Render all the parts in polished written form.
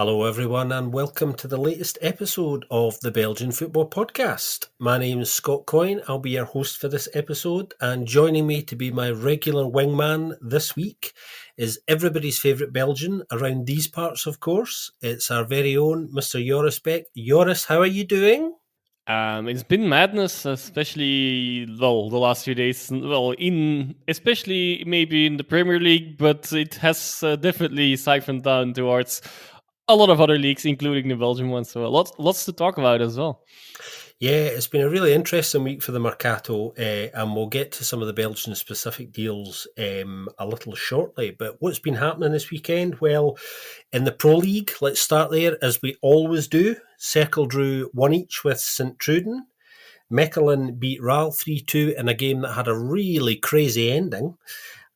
Hello, everyone, and welcome to the latest episode of the Belgian Football Podcast. My name is Scott Coyne. I'll be your host for this episode, and joining me to be my regular wingman this week is everybody's favourite Belgian around these parts, of course. It's our very own Mr. Joris Beck. Joris, how are you doing? It's been madness, especially the last few days. Especially maybe in the Premier League, but it has definitely siphoned down towards a lot of other leagues, including the Belgian one. So lots to talk about as well. Yeah, it's been a really interesting week for the mercato, and we'll get to some of the Belgian specific deals a little shortly. But what's been happening this weekend? Well, in the Pro League, let's start there, as we always do. Cercle drew 1 each with St Truden. Mechelen beat Raal 3-2 in a game that had a really crazy ending.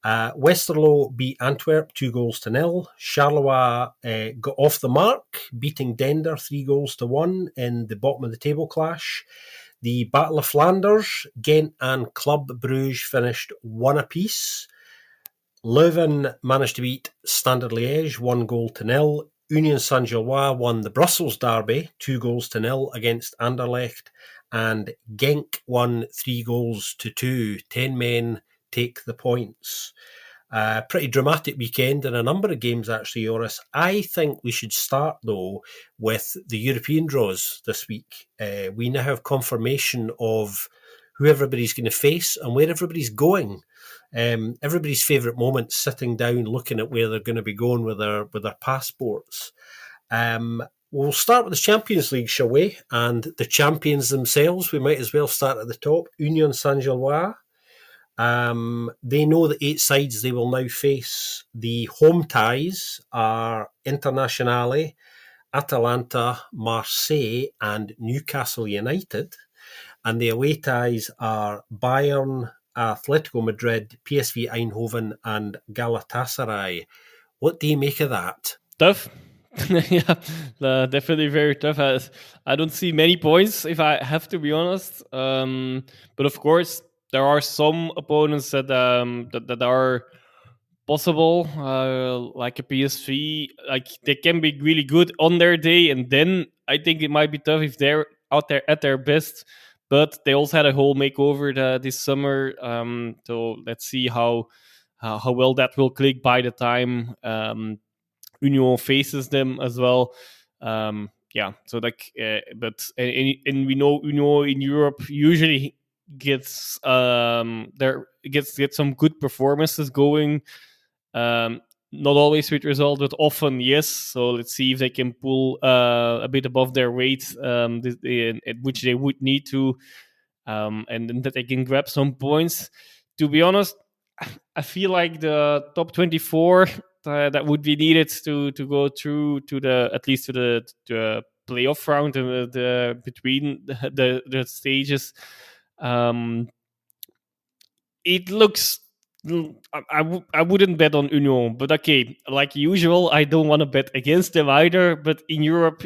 Westerlo beat Antwerp 2-0. Charleroi got off the mark, beating Dender 3-1 in the bottom of the table clash. The Battle of Flanders, Ghent and Club Brugge finished 1 apiece. Leuven managed to beat Standard Liège 1-0. Union Saint-Gilloise won the Brussels derby 2-0 against Anderlecht, and Genk won 3-2. 10 men take the points. Pretty dramatic weekend in a number of games, actually, Joris. I think we should start, though, with the European draws this week. We now have confirmation of who everybody's going to face and where everybody's going. Everybody's favourite moment, sitting down, looking at where they're going to be going with their passports. We'll start with the Champions League, shall we? And the champions themselves, we might as well start at the top. Union Saint-Gilloise. They know the 8 sides they will now face. The home ties are Internazionale, Atalanta, Marseille, and Newcastle United. And the away ties are Bayern, Atletico Madrid, PSV Eindhoven, and Galatasaray. What do you make of that? Tough. Yeah, definitely very tough. I don't see many points, if I have to be honest. But of course, there are some opponents that are possible, like a PSV. Like they can be really good on their day, and then I think it might be tough if they're out there at their best. But they also had a whole makeover this summer, so let's see how well that will click by the time Union faces them as well. So like, and we know Union in Europe usually gets some good performances going. Not always with result, but often yes. So let's see if they can pull a bit above their weight, which they would need to, and then that they can grab some points. To be honest, I feel like the top 24 that would be needed to go through to at least to the playoff round between the stages. It looks. I wouldn't bet on Union, but okay, like usual, I don't want to bet against them either. But in Europe,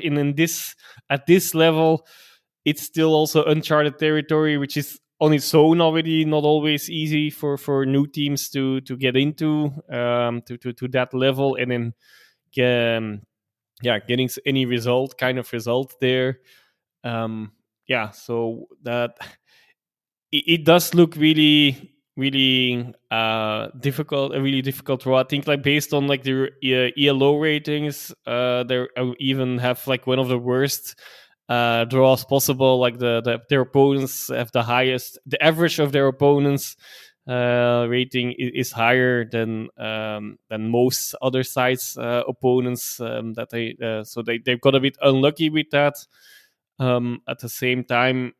at this level, it's still also uncharted territory, which is on its own already not always easy for new teams to get into to that level, and then getting any kind of result there. So that it does look really difficult, a really difficult draw. I think like based on like their ELO ratings, they even have like one of the worst draws possible. Like their opponents have the average of their opponents rating is higher than most other sides opponents, so they've got a bit unlucky with that. At the same time,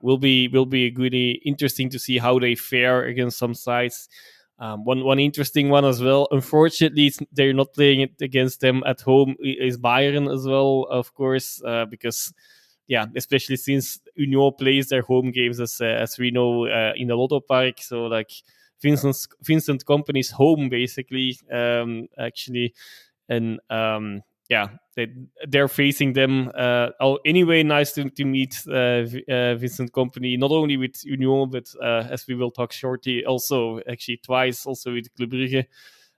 will be really interesting to see how they fare against some sides. One interesting one as well. Unfortunately, they're not playing it against them at home. Is Bayern as well, of course, because especially since Union plays their home games as we know in the Lotto Park. So like Vincent Kompany's home basically, actually, and they're facing them. Anyway, nice to meet Vincent Kompany, not only with Union, but as we will talk shortly, also actually twice, also with Club Brugge.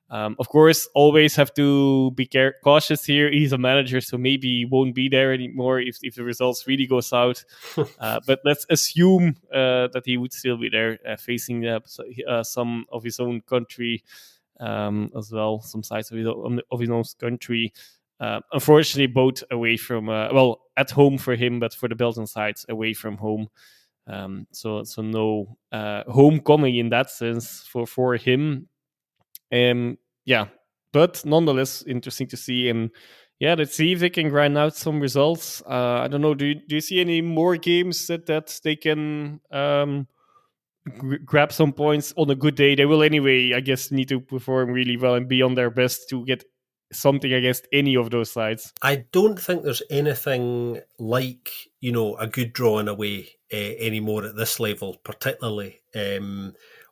Of course, always have to be cautious here. He's a manager, so maybe he won't be there anymore if the results really go south. But let's assume that he would still be there, facing some of his own country as well, some sides of his own country. Unfortunately, both away from at home for him, but for the Belgian sides away from home. So no homecoming in that sense for him. Yeah, but nonetheless, interesting to see. And yeah, let's see if they can grind out some results. I don't know. Do you see any more games that they can grab some points on a good day? They will anyway, I guess, need to perform really well and be on their best to get something against any of those sides. I don't think there's anything like, a good drawing away anymore at this level, particularly.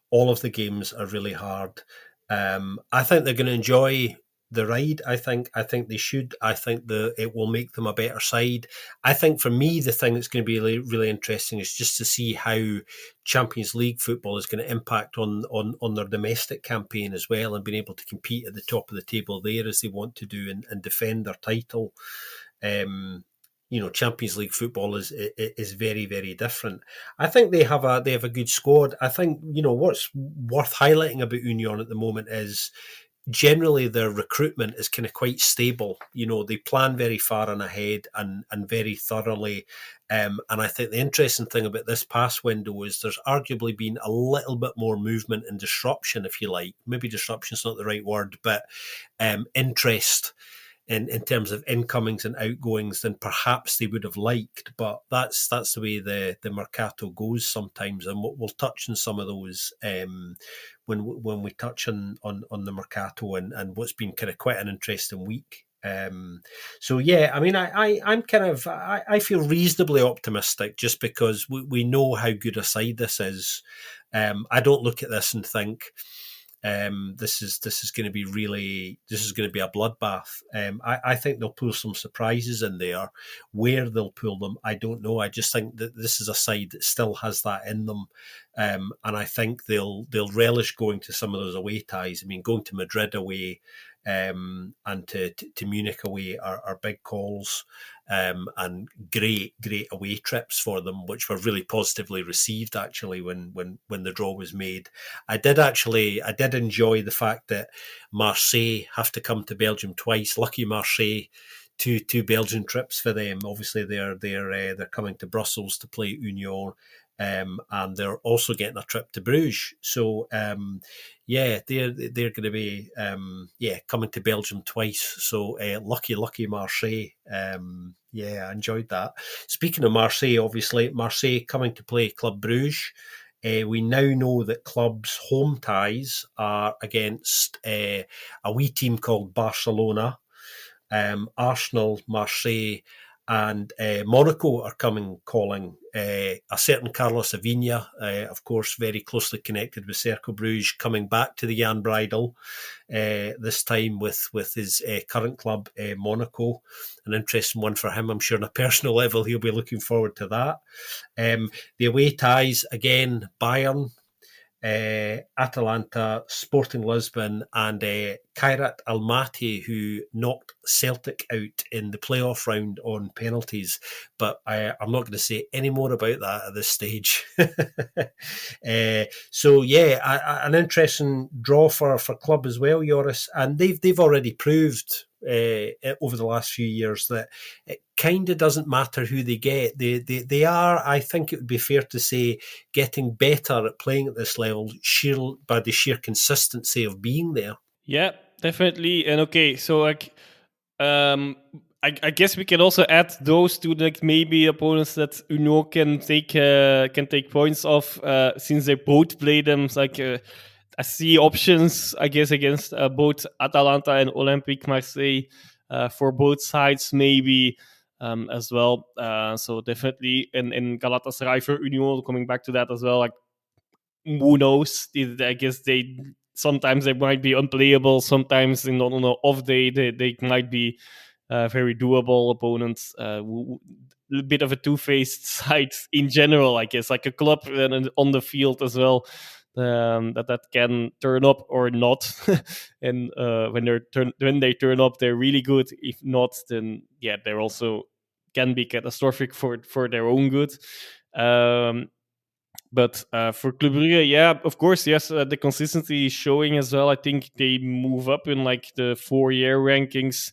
All of the games are really hard. I think they're going to enjoy the ride. I think they should. I think it will make them a better side. I think for me, the thing that's going to be really, really interesting is just to see how Champions League football is going to impact on their domestic campaign as well, and being able to compete at the top of the table there as they want to do, and defend their title. Champions League football is very, very different. I think they have a good squad. I think what's worth highlighting about Union at the moment is generally their recruitment is kind of quite stable. They plan very far and ahead, and very thoroughly. And I think the interesting thing about this past window is there's arguably been a little bit more movement and disruption, if you like. Maybe disruption's not the right word, but interest in terms of incomings and outgoings than perhaps they would have liked. But that's the way the mercato goes sometimes, and we'll touch on some of those when we touch on the mercato and what's been kind of quite an interesting week. So yeah, I mean, I feel reasonably optimistic just because we know how good a side this is. I don't look at this and think this is going to be a bloodbath. I think they'll pull some surprises in there. Where they'll pull them, I don't know. I just think that this is a side that still has that in them, and I think they'll relish going to some of those away ties. I mean, going to Madrid away and to Munich away are big calls, and great away trips for them, which were really positively received actually when the draw was made. I did enjoy the fact that Marseille have to come to Belgium twice. Lucky Marseille. Two Belgian trips for them. Obviously, they're coming to Brussels to play Union, and they're also getting a trip to Bruges. So they're going to be coming to Belgium twice. So lucky Marseille. I enjoyed that. Speaking of Marseille, obviously Marseille coming to play Club Bruges. We now know that club's home ties are against a wee team called Barcelona. Arsenal, Marseille, and Monaco are calling. A certain Carlos Avina, of course, very closely connected with Cercle Bruges, coming back to the Jan Bridal, this time with his current club, Monaco. An interesting one for him, I'm sure, on a personal level. He'll be looking forward to that. The away ties, again, Bayern, Atalanta, Sporting Lisbon, and Kairat Almaty, who knocked Celtic out in the playoff round on penalties. But I'm not going to say any more about that at this stage. An interesting draw for club as well, Joris, and they've already proved over the last few years that it kind of doesn't matter who they get. They are, I think it would be fair to say, getting better at playing at this level by the sheer consistency of being there. Yeah, definitely. And okay, so like, I guess we can also add those to like maybe opponents that Uno can take points off, since they both play them. Like I see options, I guess, against both Atalanta and Olympique Marseille, for both sides maybe, as well. So definitely in Galatasaray for Union, coming back to that as well. Like, who knows? I guess sometimes they might be unplayable. Sometimes on an off day they might be very doable opponents. A bit of a two-faced side in general, I guess, like a club and on the field as well. that can turn up or not. And when they turn up, they're really good. If not, then yeah, they're also can be catastrophic for their own good. Um, but for Club Brugge, yeah, of course, yes, the consistency is showing as well. I think they move up in like the 4-year rankings,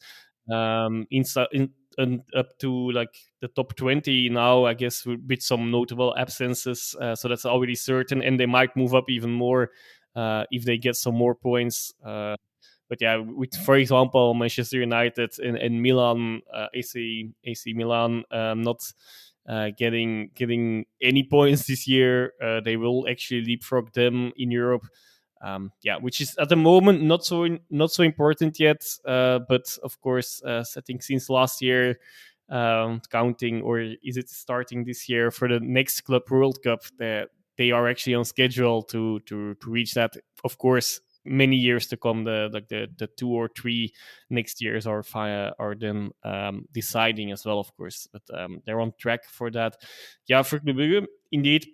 and up to like the top 20 now, I guess, with some notable absences. So that's already certain, and they might move up even more if they get some more points. But yeah, with, for example, Manchester United and Milan, AC Milan, not getting any points this year, they will actually leapfrog them in Europe. Yeah, which is at the moment not so important yet. But of course, I think since last year, counting, or is it starting this year for the next Club World Cup, that they are actually on schedule to reach that. Of course, many years to come. The 2 or 3 next years are then deciding as well, of course. But they're on track for that. Yeah, for Club Brugge, indeed.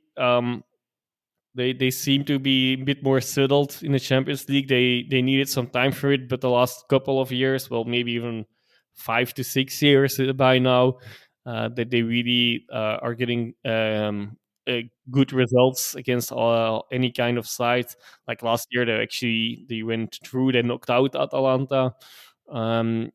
They seem to be a bit more settled in the Champions League. They needed some time for it, but the last couple of years, well, maybe even 5 to 6 years by now, that they really are getting good results against any kind of side. Like last year, they went through. They knocked out Atalanta,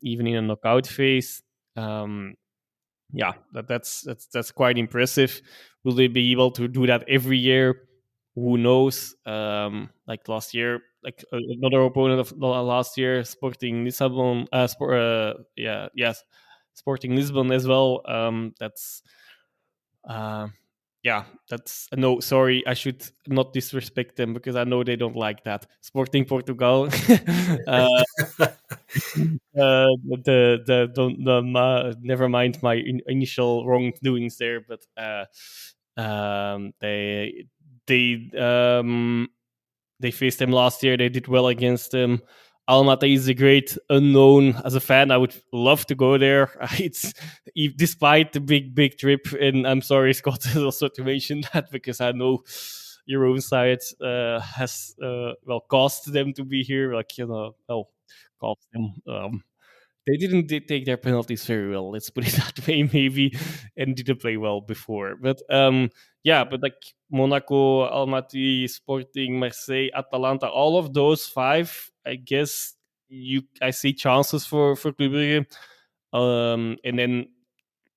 even in a knockout phase. Yeah, that's quite impressive. Will they be able to do that every year? Who knows? Like last year, like another opponent of last year, Sporting Lisbon. Sporting Lisbon as well. Uh, yeah, that's no. Sorry, I should not disrespect them because I know they don't like that. Sporting Portugal. The don't never mind my initial wrongdoings there, but they they um they faced them last year. They did well against them. Almaty is a great unknown. As a fan, I would love to go there. It's despite the big trip, and I'm sorry, Scott, also to mention that because I know your own side has well caused them to be here. Like well, cost them. They didn't take their penalties very well. Let's put it that way, maybe, and didn't play well before. But yeah, but like Monaco, Almaty, Sporting, Marseille, Atalanta, all of those five, I guess I see chances for Club Brugge. And then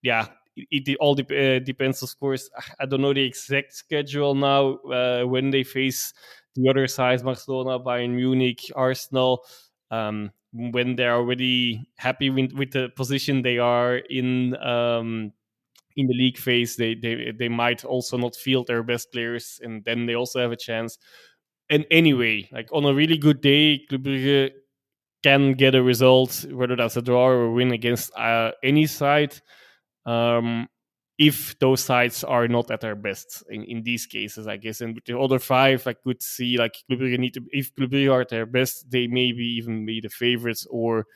yeah, it all depends, of course. I don't know the exact schedule now when they face the other sides, Barcelona, Bayern Munich, Arsenal. When they're already happy with the position they are in the league phase, they might also not field their best players, and then they also have a chance. And anyway, like on a really good day, Club Brugge can get a result, whether that's a draw or a win against any side, um, if those sides are not at their best in these cases, I guess. And with the other five, I could see like Club Brugge if Club Brugge are at their best, they maybe even be the favorites or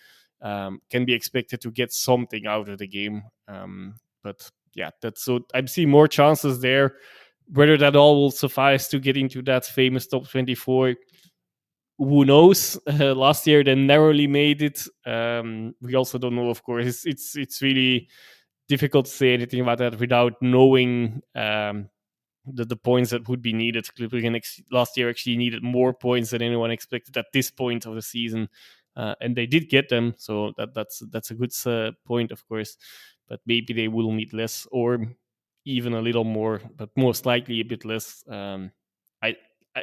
can be expected to get something out of the game. But yeah, that's so I see more chances there. Whether that all will suffice to get into that famous top 24, who knows? Last year they narrowly made it. We also don't know, of course. It's really difficult to say anything about that without knowing the points that would be needed. Club Brugge last year actually needed more points than anyone expected at this point of the season, and they did get them. So that's a good point, of course. But maybe they will need less, or even a little more, but most likely a bit less. I,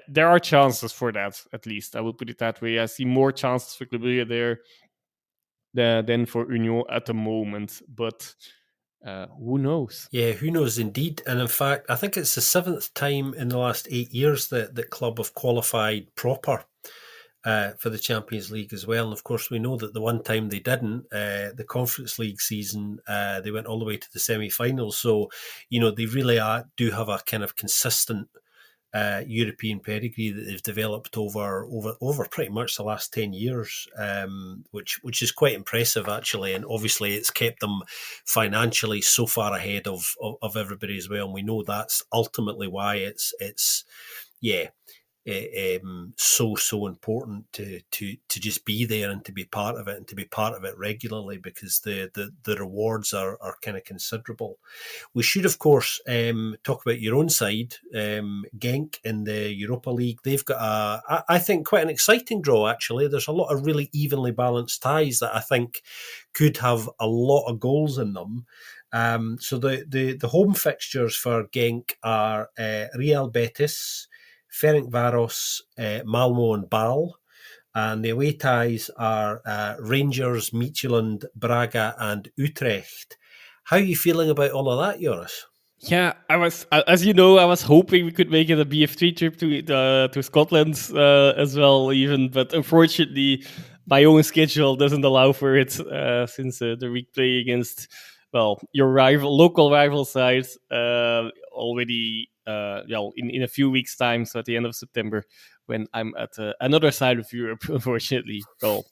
there are chances for that, at least. I will put it that way. I see more chances for Club Brugge there than for Union at the moment, but who knows? Yeah, who knows indeed. And in fact, I think it's the seventh time in the last 8 years that club have qualified proper for the Champions League as well. And of course, we know that the one time they didn't, the Conference League season, they went all the way to the semi-finals. So, they really do have a kind of consistent European pedigree that they've developed over pretty much the last 10 years, which is quite impressive actually, and obviously it's kept them financially so far ahead of everybody as well. And we know that's ultimately why it's so important to just be there and to be part of it and to be part of it regularly, because the rewards are kind of considerable. We should, of course, talk about your own side, Genk in the Europa League. They've got I think, quite an exciting draw, actually. There's a lot of really evenly balanced ties that I think could have a lot of goals in them. So the home fixtures for Genk are Real Betis, Ferencvaros, Malmo and Bal. And the away ties are Rangers, Midtjylland, Braga and Utrecht. How are you feeling about all of that, Joris? Yeah, I was, as you know, I was hoping we could make it a BF3 trip to Scotland as well, even, but unfortunately, my own schedule doesn't allow for it since the week play against, well, your local rival side already, in a few weeks' time, so at the end of September, when I'm at another side of Europe, unfortunately. Well,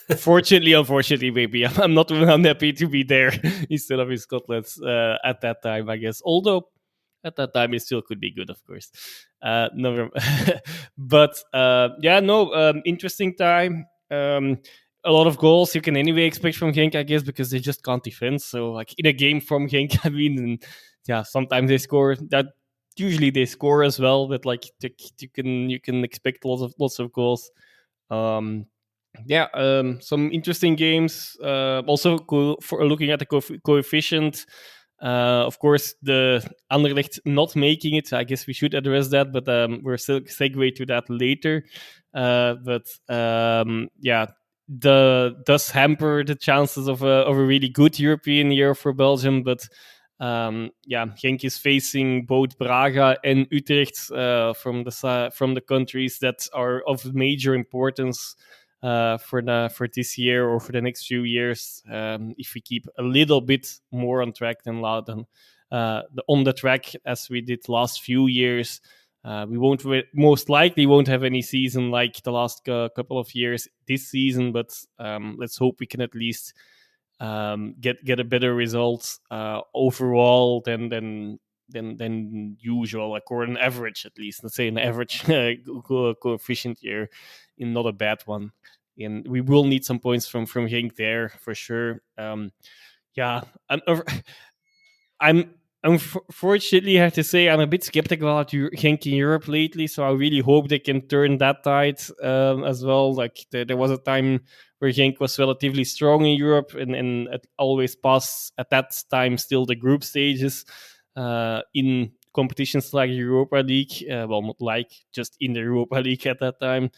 unfortunately, maybe I'm not unhappy to be there instead of in Scotland at that time, I guess. Although at that time it still could be good, of course. No, but yeah, no, interesting time. A lot of goals you can anyway expect from Genk, I guess, because they just can't defend. So, like in a game from Genk, I mean, and, yeah, sometimes they score. That usually they score as well, but like you can expect lots of goals. Um, yeah, some interesting games. Also, for looking at the coefficient. Of course, the Anderlecht not making it. I guess we should address that, but we're still segue to that later. Yeah, does hamper the chances of a really good European year for Belgium. But yeah, Genk is facing both Braga and Utrecht from the countries that are of major importance for this year or for the next few years. If we keep a little bit more on track than on the track as we did last few years, we most likely won't have any season like the last couple of years this season. But let's hope we can at least get a better result overall than usual, like, or an average at least. Let's say an average coefficient year, in not a bad one. And we will need some points from Henk there for sure. Yeah, I'm unfortunately, I have to say, I'm a bit skeptical about Genk in Europe lately. So I really hope they can turn that tide as well. Like there was a time where Genk was relatively strong in Europe and it always passed at that time still the group stages in competitions like Europa League. Well, not like, just in the Europa League at that time,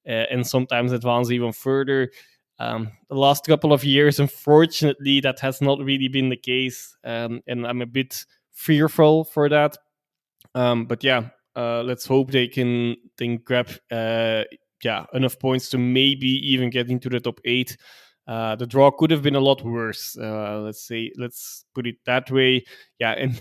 and sometimes advance even further. The last couple of years, unfortunately, that has not really been the case, and I'm a bit fearful for that. But yeah, let's hope they can grab enough points to maybe even get into the top 8. The draw could have been a lot worse. Let's put it that way. Yeah, and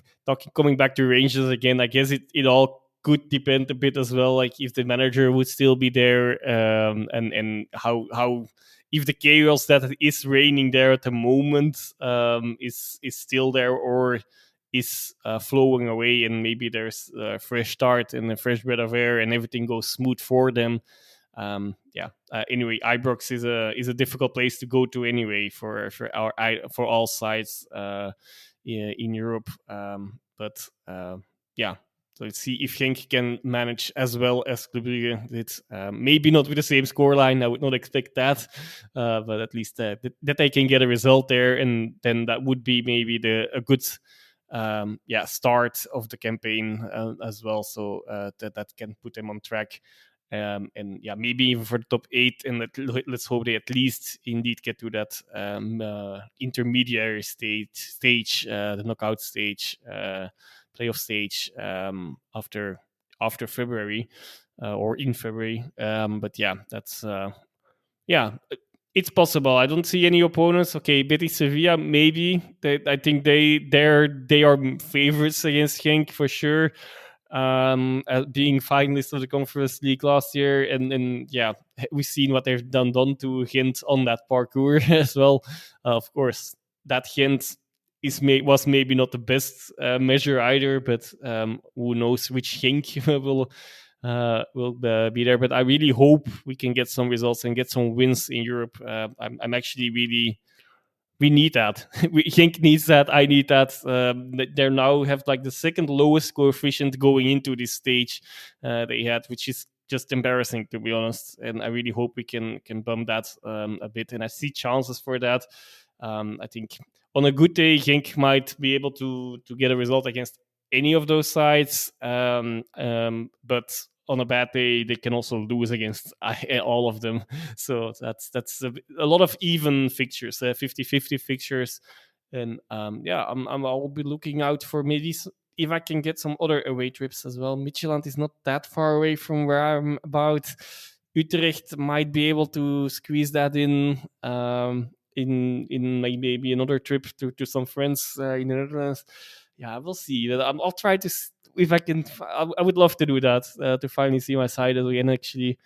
coming back to Rangers again, I guess it all could depend a bit as well, like if the manager would still be there, and how if the chaos that is reigning there at the moment is still there, or is flowing away, and maybe there's a fresh start and a fresh breath of air and everything goes smooth for them. Anyway, Ibrox is a difficult place to go to anyway for all sides in Europe. So let's see if Genk can manage as well as Club Brugge did. Maybe not with the same scoreline. I would not expect that, but at least that they can get a result there, and then that would be maybe a good start of the campaign as well. So that can put them on track. And yeah, maybe even for the top 8, and let's hope they at least indeed get to that intermediary stage, the knockout stage, playoff stage after February or in February. But yeah, that's it's possible. I don't see any opponents. Okay, Betis Sevilla, maybe. I think they are favorites against Genk for sure. Being finalists of the Conference League last year, and yeah, we've seen what they've done to Gent on that parkour as well. Of course, that Gent was maybe not the best measure either, but who knows which Genk will be there. But I really hope we can get some results and get some wins in Europe. I'm actually really, we need that. We Genk needs that. I need that. They now have like the second lowest coefficient going into this stage they had, which is just embarrassing, to be honest. And I really hope we can bump that a bit. And I see chances for that. I think on a good day, Genk might be able to get a result against any of those sides. But on a bad day, they can also lose against all of them. So that's a lot of even fixtures, 50-50 fixtures. And I'll be looking out for maybe if I can get some other away trips as well. Midtjylland is not that far away from where I'm about. Utrecht might be able to squeeze that in maybe another trip to some friends in the Netherlands. Yeah, we'll see. I'll try to if I can. I would love to do that to finally see my side again. Actually,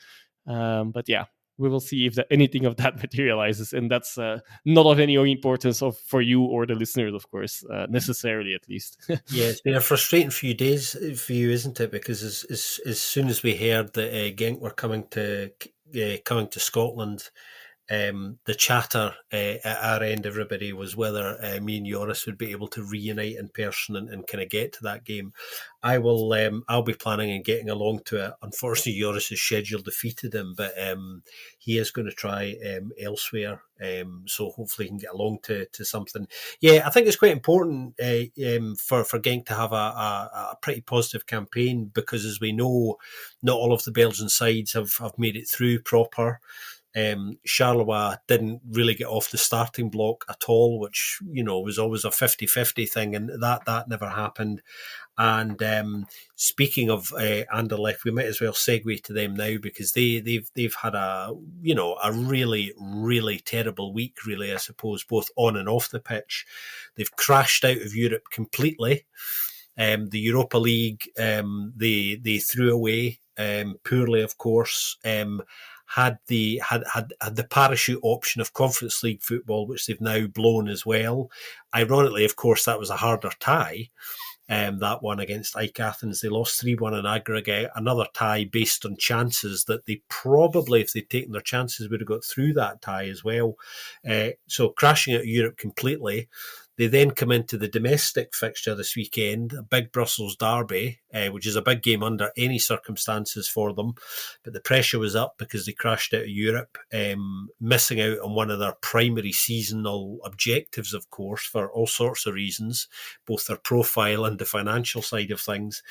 but yeah, we will see if anything of that materializes, and that's not of any importance for you or the listeners, of course, necessarily at least. Yeah, it's been a frustrating few days for you, isn't it? Because as soon as we heard that Genk were coming to Scotland, the chatter at our end, everybody, was whether me and Joris would be able to reunite in person and kind of get to that game. I'll be planning on getting along to it. Unfortunately, Joris's schedule defeated him, but he is going to try elsewhere. So hopefully he can get along to something. Yeah, I think it's quite important for Genk to have a pretty positive campaign, because as we know, not all of the Belgian sides have made it through proper. Charleroi didn't really get off the starting block at all, which, was always a 50-50 thing, and that never happened. And speaking of Anderlecht, we might as well segue to them now, because they've had a really, really terrible week, really, I suppose, both on and off the pitch. They've crashed out of Europe completely. The Europa League, they threw away poorly, of course. Had the parachute option of Conference League football, which they've now blown as well. Ironically, of course, that was a harder tie. That one against AEK Athens, they lost 3-1 in aggregate. Another tie based on chances that they probably, if they'd taken their chances, would have got through that tie as well. So crashing out of Europe completely. They then come into the domestic fixture this weekend, a big Brussels derby, which is a big game under any circumstances for them. But the pressure was up because they crashed out of Europe, missing out on one of their primary seasonal objectives, of course, for all sorts of reasons, both their profile and the financial side of things.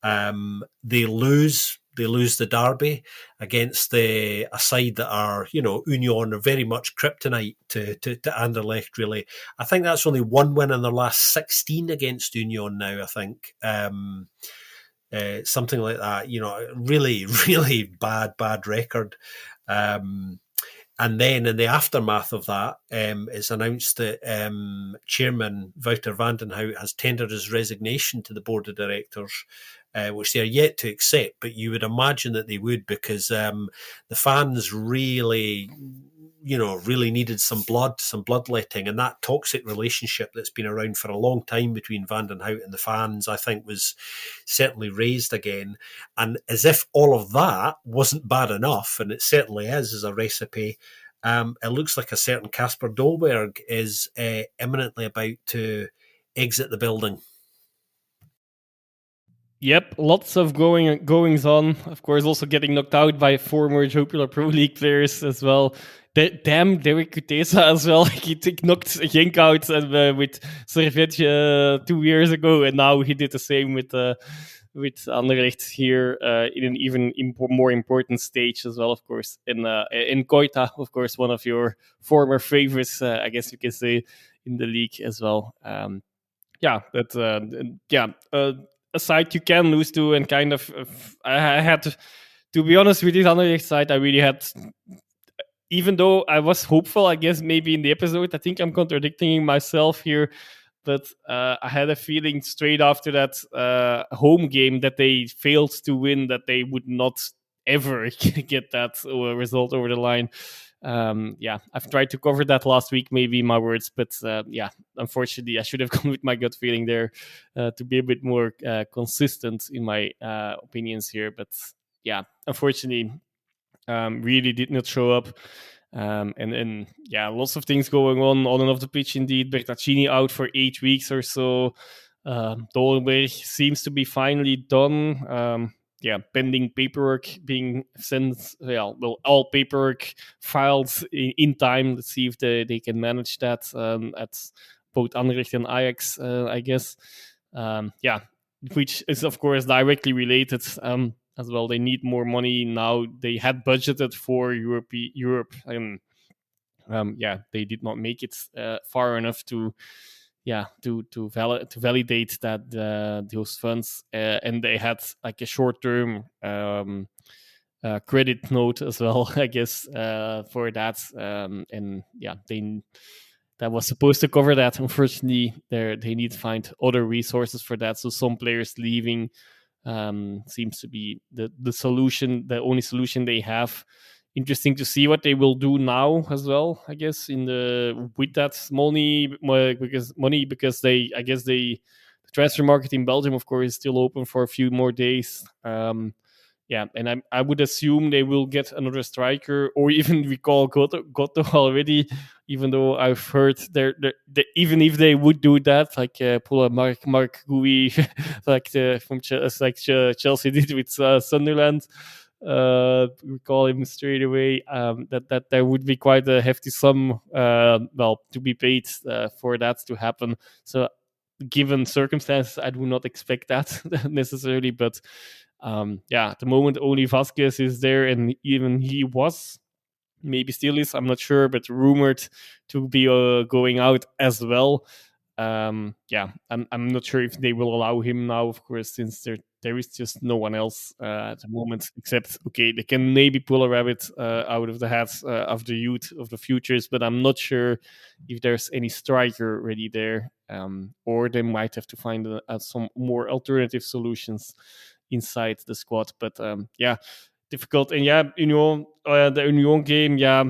They lose the derby against a side that are, Union are very much kryptonite to Anderlecht, really. I think that's only one win in their last 16 against Union now, I think. Something like that, really, really bad record. And then in the aftermath of that, it's announced that Chairman Wouter van den Hout has tendered his resignation to the board of directors, which they are yet to accept, but you would imagine that they would, because the fans really needed some bloodletting, and that toxic relationship that's been around for a long time between Van den Hout and the fans, I think, was certainly raised again. And as if all of that wasn't bad enough, and it certainly is as a recipe, it looks like a certain Casper Dolberg is imminently about to exit the building. Yep, lots of goings on. Of course, also getting knocked out by former Jupiler Pro League players as well. Damn, Derek Kutesa as well. He knocked Genk out with Servetje 2 years ago, and now he did the same with Anderlecht here in an even more important stage as well, of course. In Koita, of course, one of your former favorites, I guess you can say, in the league as well. A side you can lose to, and kind of I had to be honest with this Anderlecht side. I really had, even though I was hopeful, I guess maybe in the episode, I think I'm contradicting myself here, but I had a feeling straight after that home game that they failed to win, that they would not ever get that result over the line. I've tried to cover that last week, maybe in my words, but unfortunately, I should have gone with my gut feeling there to be a bit more consistent in my opinions here. But yeah, unfortunately, really did not show up. And yeah, lots of things going on and off the pitch. Indeed, Bertaccini out for 8 weeks or so. Dolberg seems to be finally done. Yeah, pending paperwork being sent. Yeah, well, all paperwork filed in time. Let's see if they can manage that at both Anderlecht and Ajax, I guess. Yeah, which is of course directly related. As well, they need more money now. They had budgeted for Europe, and yeah, they did not make it far enough to to validate that those funds, and they had like a short term credit note as well, I guess, for that, and yeah, they that was supposed to cover that. Unfortunately, they need to find other resources for that. So some players leaving seems to be the solution, the only solution they have. Interesting to see what they will do now as well, I guess, in the with that money because they, I guess, the transfer market in Belgium, of course, is still open for a few more days. Yeah, and I would assume they will get another striker or even recall Goto already, even though I've heard even if they would do that, like pull a Mark Gui like Chelsea did with Sunderland, recall him straight away. That there would be quite a hefty sum, well, to be paid for that to happen. So, given circumstances, I do not expect that necessarily, but yeah, at the moment only Vasquez is there, and even he was, maybe still is, I'm not sure, but rumored to be going out as well. Yeah, I'm not sure if they will allow him now, of course, since there is just no one else at the moment, except, okay, they can maybe pull a rabbit out of the hats of the youth of the futures, but I'm not sure if there's any striker ready there, or they might have to find some more alternative solutions inside the squad. But yeah, difficult. And yeah, the Union game, yeah,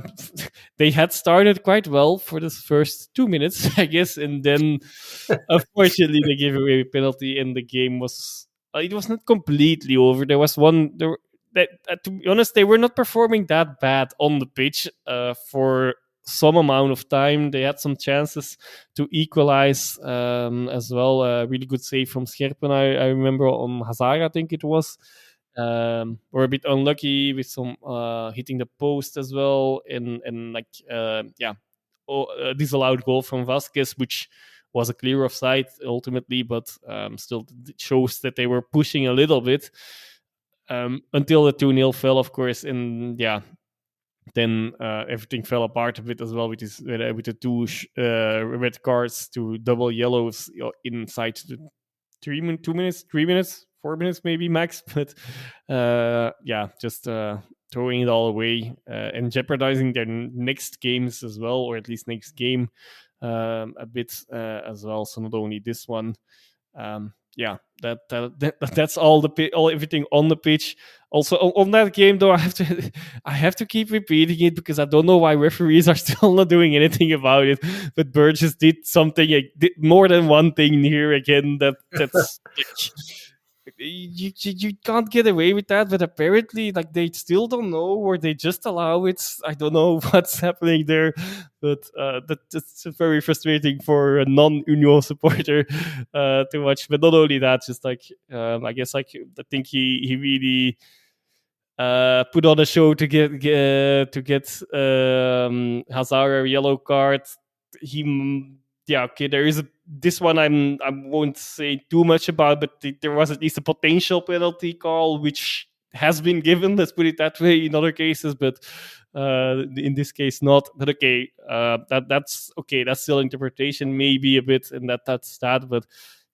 they had started quite well for the first 2 minutes, I guess, and then unfortunately they gave away a penalty, and the game was it was not completely over. There was one there that, to be honest, they were not performing that bad on the pitch for some amount of time. They had some chances to equalize as well. A really good save from Scherpen, I remember, on Hazard, I think it was. Were a bit unlucky with some hitting the post as well, and like yeah, disallowed goal from Vasquez, which was a clear offside ultimately, but still it shows that they were pushing a little bit until the 2-0 fell, of course, and yeah, then everything fell apart a bit as well with with the two red cards to double yellows inside the 2 minutes, 3 minutes, 4 minutes maybe max. But yeah, just throwing it all away and jeopardizing their next games as well, or at least next game a bit as well. So not only this one. Yeah, that's all everything on the pitch. Also on that game, though, I have to keep repeating it because I don't know why referees are still not doing anything about it. But Burgess did something, did more than one thing here again. That's you can't get away with that, but apparently, like, they still don't know, or they just allow it. I don't know what's happening there, but that's very frustrating for a non-Union supporter to watch. But not only that, just like I guess, like, I think he really put on a show to get Hazard a yellow card. Yeah, okay, there is this one I won't say too much about, but there was at least a potential penalty call which has been given, let's put it that way, in other cases, but in this case not. But okay, that's okay, that's still interpretation maybe a bit, and that's that. But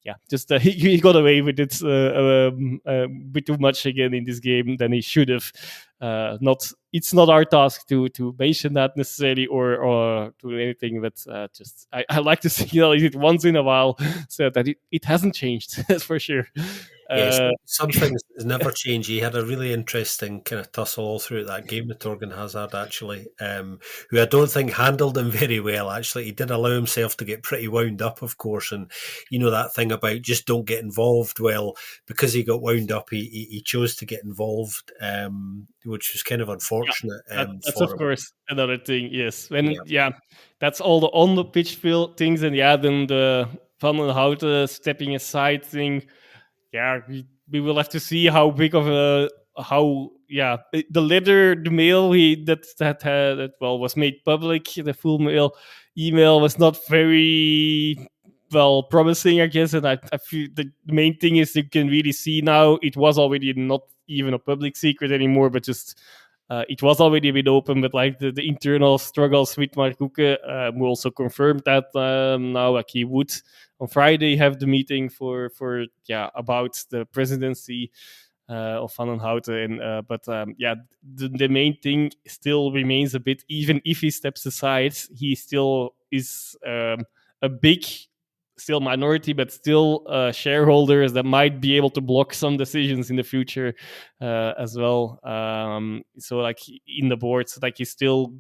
yeah, just he got away with it a bit too much again in this game than he should have. Not it's not our task to mention that necessarily or do anything, but just I like to signal it once in a while so that it hasn't changed. That's for sure. Yeah, Uh, some things never change. He had a really interesting kind of tussle all through that game with Torgan Hazard, actually, who I don't think handled him very well, actually. He did allow himself to get pretty wound up, of course, and you know that thing about just don't get involved. Well, because he got wound up, he chose to get involved, which was kind of Yeah, unfortunate that's for of him. course another thing. Yes, when Yeah. that's all the on the pitch field things, and then the Van den Houten stepping aside thing. Yeah, we will have to see how big of a how the letter, the mail that well was made public. The full mail email was not very well promising, I guess, and I feel the main thing is you can really see now it was already not even a public secret anymore, but just it was already a bit open, but like the internal struggles with Mark Rutte, who also confirmed that now, like he would on Friday have the meeting for about the presidency of Van den Houten. But the main thing still remains a bit. Even if he steps aside, he still is a big, still minority, but still shareholders that might be able to block some decisions in the future as well. So like in the boards, like he's still.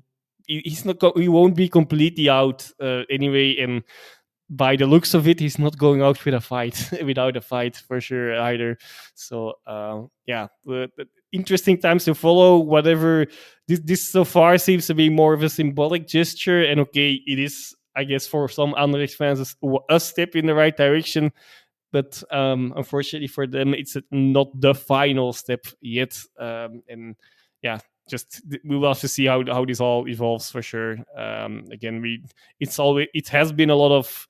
He's not. He won't be completely out anyway, and by the looks of it, he's not going out with a fight without a fight for sure either. So but interesting times to follow. Whatever this so far seems to be more of a symbolic gesture, and okay, it is. I guess for some Anderlecht fans, a step in the right direction, but unfortunately for them, it's not the final step yet. And yeah, just we will have to see how this all evolves for sure. Again, it has been a lot of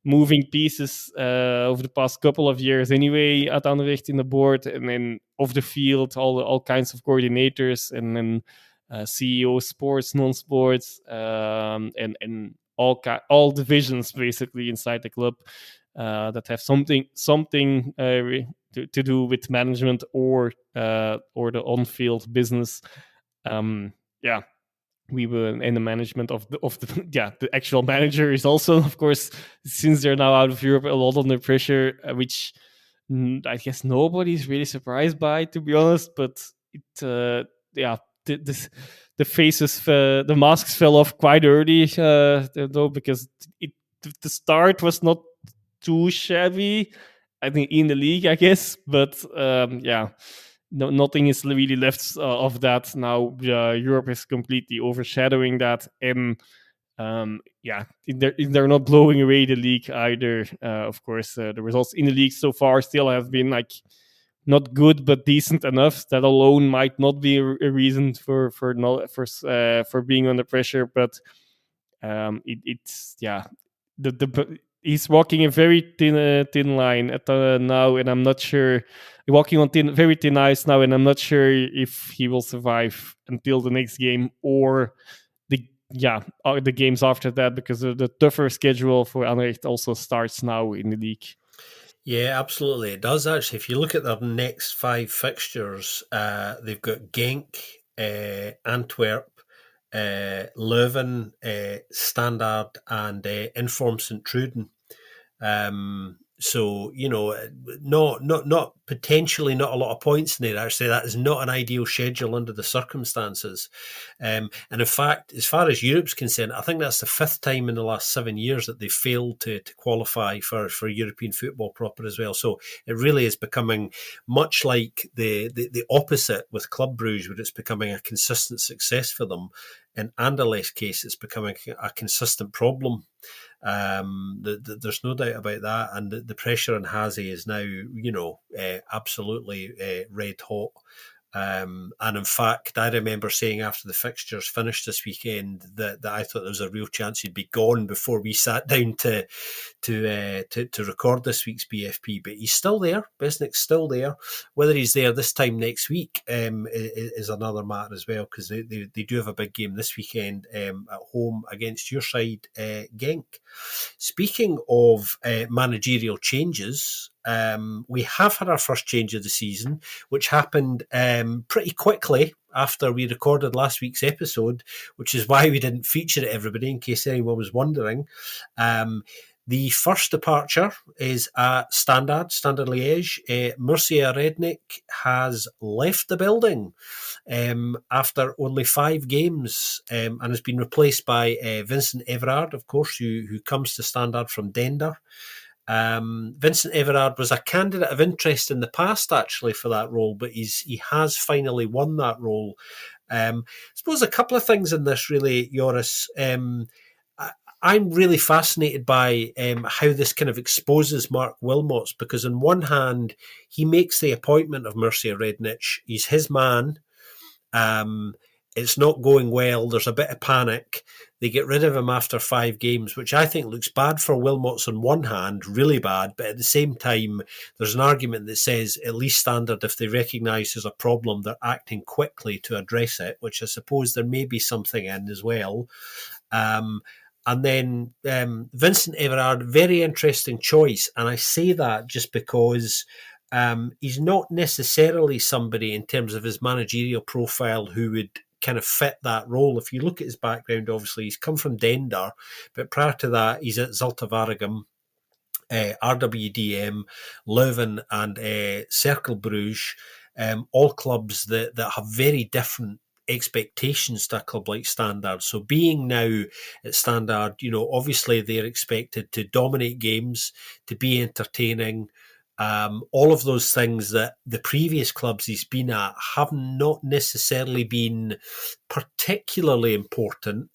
moving pieces over the past couple of years anyway at Anderlecht in the board, and then off the field, all kinds of coordinators, and then CEO, sports, non-sports, and all divisions basically inside the club that have something to do with management or the on-field business. Yeah, we were in the management of the the actual manager is also, of course, since they're now out of Europe, a lot under pressure, which I guess nobody's really surprised by, to be honest. But it this the faces the masks fell off quite early though, because the start was not too shabby, I think, in the league, I guess. But no, nothing is really left of that now. Europe is completely overshadowing that, and they're not blowing away the league either. Of course, the results in the league so far still have been like not good but decent enough. That alone might not be a reason for being under pressure, but it's he's walking a very thin line at now, and I'm not sure walking on very thin ice now, and I'm not sure if he will survive until the next game or the games after that, because the tougher schedule for Anderlecht also starts now in the league. Yeah, absolutely. It does actually. If you look at their next 5 fixtures, they've got Genk, Antwerp, Leuven, Standard, and Inform St. Truden. So not potentially not a lot of points in there. Actually, that is not an ideal schedule under the circumstances. And in fact, as far as Europe's concerned, I think that's the 5th time in the last 7 years that they've failed to qualify for European football proper as well. So it really is becoming much like the opposite with Club Brugge, where it's becoming a consistent success for them. In Anderlecht's case, it's becoming a consistent problem. There's no doubt about that, and the pressure on Hazy is now, absolutely red hot. And in fact, I remember saying after the fixtures finished this weekend that I thought there was a real chance he'd be gone before we sat down to record this week's BFP. But he's still there. Besnick's still there. Whether he's there this time next week is another matter as well, because they do have a big game this weekend at home against your side, Genk. Speaking of managerial changes, We have had our first change of the season, which happened pretty quickly after we recorded last week's episode, which is why we didn't feature it, everybody, in case anyone was wondering. The first departure is at Standard Liège. Mircea Rednic has left the building after only 5 games and has been replaced by Vincent Everard, of course, who comes to Standard from Dender. Vincent Everard was a candidate of interest in the past, actually, for that role, but he has finally won that role. I suppose a couple of things in this, really, Joris. I'm really fascinated by how this kind of exposes Mark Wilmots, because on one hand, he makes the appointment of Mircea Rednic. He's his man. It's not going well. There's a bit of panic. They get rid of him after 5 games, which I think looks bad for Wilmots on one hand, really bad. But at the same time, there's an argument that says at least Standard, if they recognise there's a problem, they're acting quickly to address it, which I suppose there may be something in as well. And then Vincent Everard, very interesting choice. And I say that just because he's not necessarily somebody in terms of his managerial profile who would kind of fit that role. If you look at his background, obviously he's come from Dender, but prior to that, he's at Zulte Waregem, RWDM, Leuven, and Cercle Bruges, all clubs that have very different expectations to a club like Standard. So being now at Standard, obviously they're expected to dominate games, to be entertaining. All of those things that the previous clubs he's been at have not necessarily been particularly important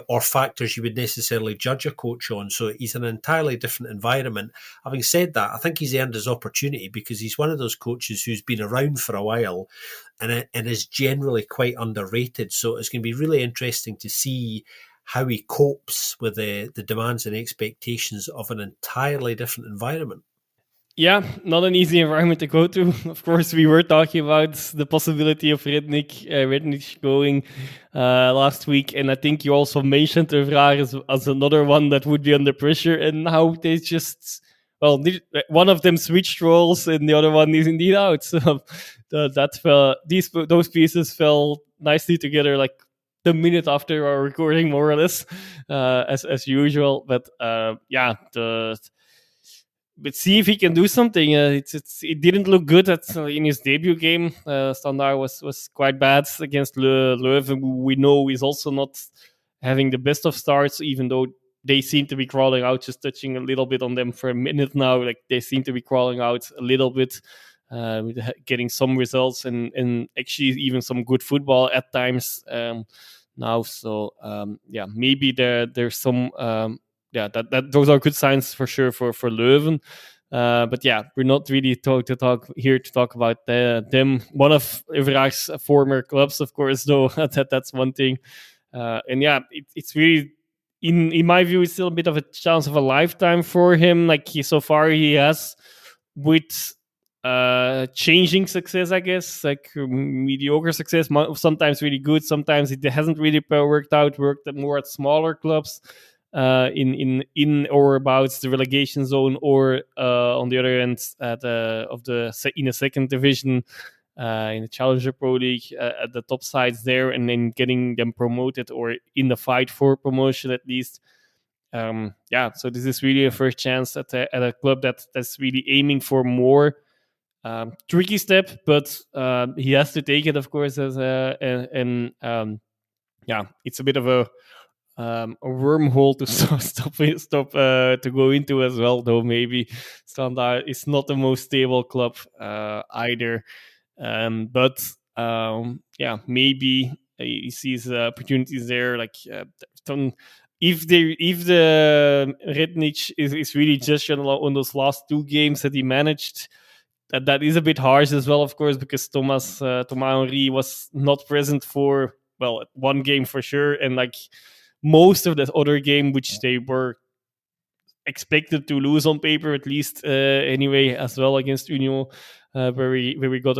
or factors you would necessarily judge a coach on. So he's an entirely different environment. Having said that, I think he's earned his opportunity because he's one of those coaches who's been around for a while and is generally quite underrated. So it's going to be really interesting to see how he copes with the demands and expectations of an entirely different environment. Yeah, not an easy environment to go to. Of course, we were talking about the possibility of Rednic going last week, and I think you also mentioned Evraar as another one that would be under pressure, and how they just, well, one of them switched roles, and the other one is indeed out. So those pieces fell nicely together, like the minute after our recording, more or less, as usual. But but see if he can do something. It didn't look good in his debut game. Standard was quite bad against Leuven, who we know is also not having the best of starts, even though they seem to be crawling out. Just touching a little bit on them for a minute now, like they seem to be crawling out a little bit, getting some results and actually even some good football at times now. So maybe there's some. That those are good signs for sure for Leuven. But yeah, we're not really here to talk about them. One of Evraag's former clubs, of course, though. That's one thing. It's really, in my view, it's still a bit of a chance of a lifetime for him. Like so far he has with changing success, I guess, like mediocre success, sometimes really good, sometimes it hasn't really worked more at smaller clubs. In or about the relegation zone, or on the other end in the second division, in the Challenger Pro League, at the top sides there, and then getting them promoted or in the fight for promotion at least. So this is really a first chance at a club that's really aiming for more. Tricky step, but he has to take it, of course, it's a bit of a wormhole to stop to go into as well, though maybe Standard is not the most stable club either, maybe he sees opportunities there, like if the Rednic is really just on those last 2 games that he managed. That is a bit harsh as well, of course, because Thomas Henry was not present for, well, 1 game for sure, and like most of the other game, which they were expected to lose on paper, at least anyway, as well against Union, where we got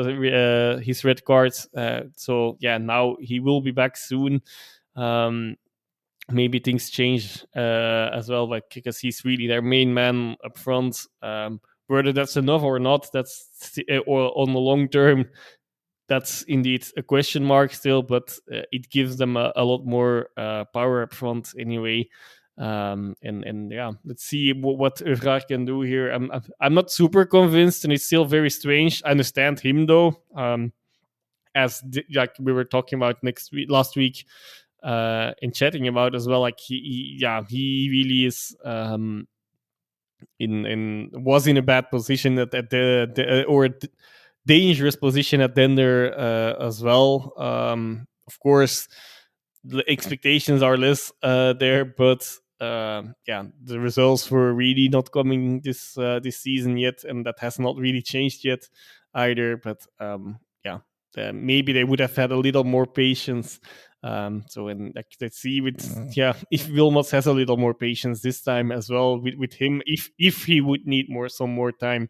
his red card. Now he will be back soon. Maybe things change as well, because he's really their main man up front. whether that's enough or not, or on the long term, that's indeed a question mark still, but it gives them a lot more power up front anyway. And yeah, let's see what Urgar can do here. I'm not super convinced, and it's still very strange. I understand him though, like we were talking about last week, and chatting about as well. Like he really is was in a bad position at the dangerous position at Dender as well. Of course, the expectations are less there, but yeah, the results were really not coming this season yet, and that has not really changed yet either. But yeah, maybe they would have had a little more patience. So and let's see if Wilmots has a little more patience this time as well with him, if he would need some more time,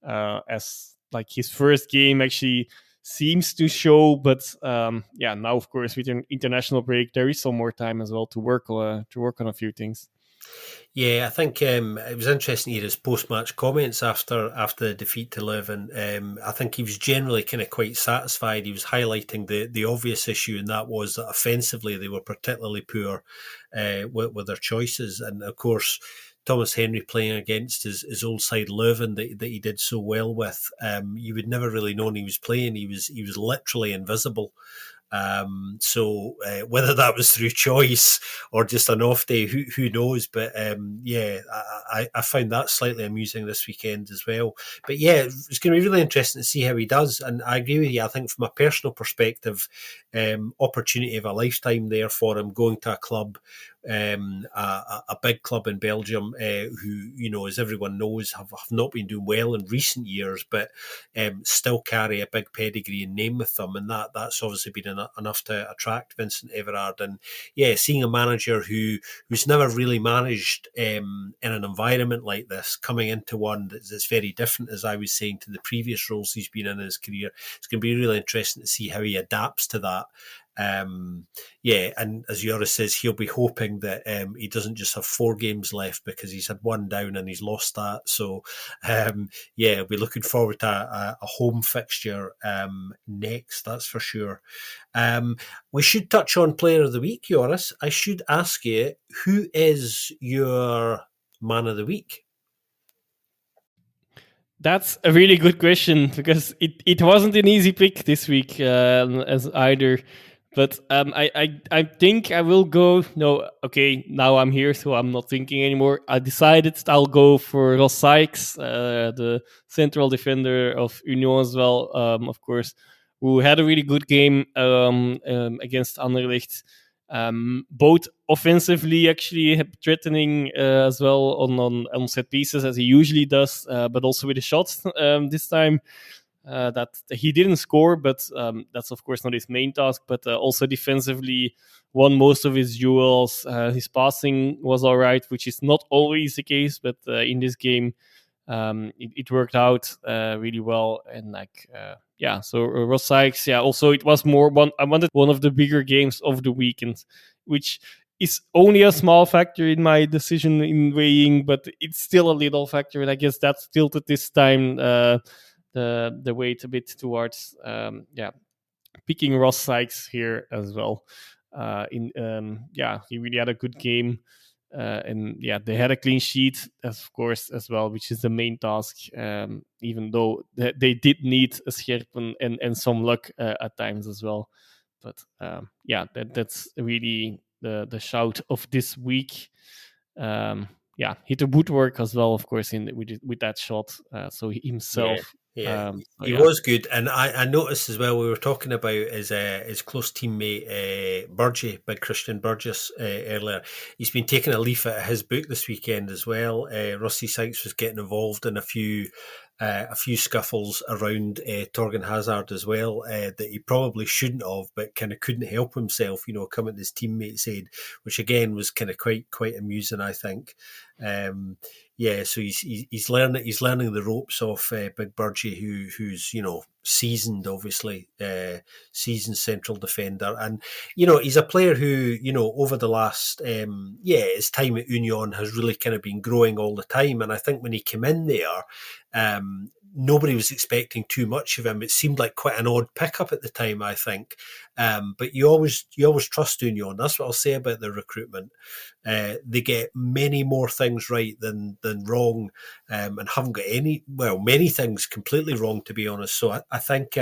as like his first game actually seems to show. But yeah, now of course with an international break, there is some more time as well to work on a few things. Yeah, I think it was interesting to hear his post-match comments after the defeat to Leuven. I think he was generally kind of quite satisfied. He was highlighting the obvious issue, and that was that offensively they were particularly poor with their choices. And of course, Thomas Henry playing against his old side Leuven that he did so well with. You would never really known he was playing. He was literally invisible. So whether that was through choice or just an off day, who knows? But yeah, I found that slightly amusing this weekend as well. But yeah, it's going to be really interesting to see how he does. And I agree with you. I think from a personal perspective, opportunity of a lifetime there for him, going to a club, a big club in Belgium, who, as everyone knows, have not been doing well in recent years, but still carry a big pedigree and name with them, and that's obviously been enough to attract Vincent Everard. And yeah, seeing a manager who's never really managed in an environment like this, coming into one that's very different, as I was saying, to the previous roles he's been in his career, it's going to be really interesting to see how he adapts to that. Yeah, and as Joris says, he'll be hoping that he doesn't just have 4 games left, because he's had one down and he's lost that. So yeah, we're looking forward to a home fixture next, that's for sure. We should touch on Player of the Week, Joris. I should ask you, who is your Man of the Week? That's a really good question, because it wasn't an easy pick this week as either. But I think I will go. No, okay. Now I'm here, so I'm not thinking anymore. I decided I'll go for Ross Sykes, the central defender of Union as well. Of course, who had a really good game against Anderlecht. Both offensively, actually threatening as well on set pieces, as he usually does, but also with a shot this time. That he didn't score, but that's of course not his main task. But also defensively, won most of his duels. His passing was all right, which is not always the case, but in this game, it worked out really well. And yeah, so Ross Sykes, yeah. Also, it was I wanted one of the bigger games of the weekend, which is only a small factor in my decision in weighing, but it's still a little factor, and I guess that's tilted this time. The weight a bit towards picking Ross Sykes here as well. He really had a good game, and yeah, they had a clean sheet, of course, as well, which is the main task. Even though they did need a Scherpen and some luck at times as well. But yeah, that's really the shout of this week. Yeah, hit the woodwork as well, of course, with that shot. So himself. Yeah, he was good, and I noticed as well. We were talking about his close teammate Burgess, Big Christian Burgess, earlier. He's been taking a leaf out of his book this weekend as well. Rossi Sykes was getting involved in a few scuffles around Torgan Hazard as well, that he probably shouldn't have, but kind of couldn't help himself, coming to his teammate's aid, which again was kind of quite amusing, I think. Yeah, so he's learning the ropes off Big Burgee, who's seasoned, obviously, seasoned central defender. And, he's a player who, over the last, his time at Union has really kind of been growing all the time. And I think when he came in there, nobody was expecting too much of him. It seemed like quite an odd pickup at the time, I think. But you always trust Union. That's what I'll say about their recruitment. They get many more things right than wrong, and haven't got many things completely wrong, to be honest. So I think,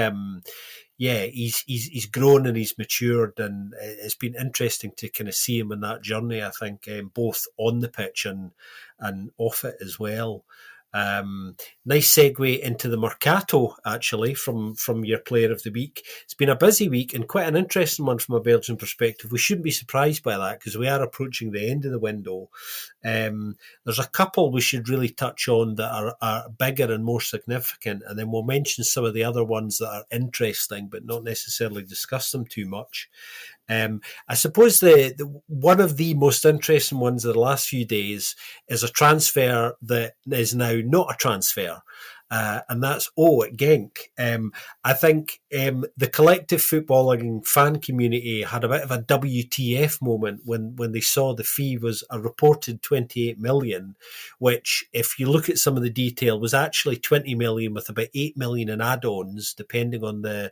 he's grown and he's matured, and it's been interesting to kind of see him in that journey. I think, both on the pitch and off it as well. Nice segue into the mercato, actually, from your player of the week. It's been a busy week and quite an interesting one from a Belgian perspective. We shouldn't be surprised by that because we are approaching the end of the window. There's a couple we should really touch on that are bigger and more significant, and then we'll mention some of the other ones that are interesting but not necessarily discuss them too much. I suppose the one of the most interesting ones of the last few days is a transfer that is now not a transfer. And that's at Genk. I think the collective footballing fan community had a bit of a WTF moment when they saw the fee was a reported 28 million, which, if you look at some of the detail, was actually 20 million with about 8 million in add-ons, depending on the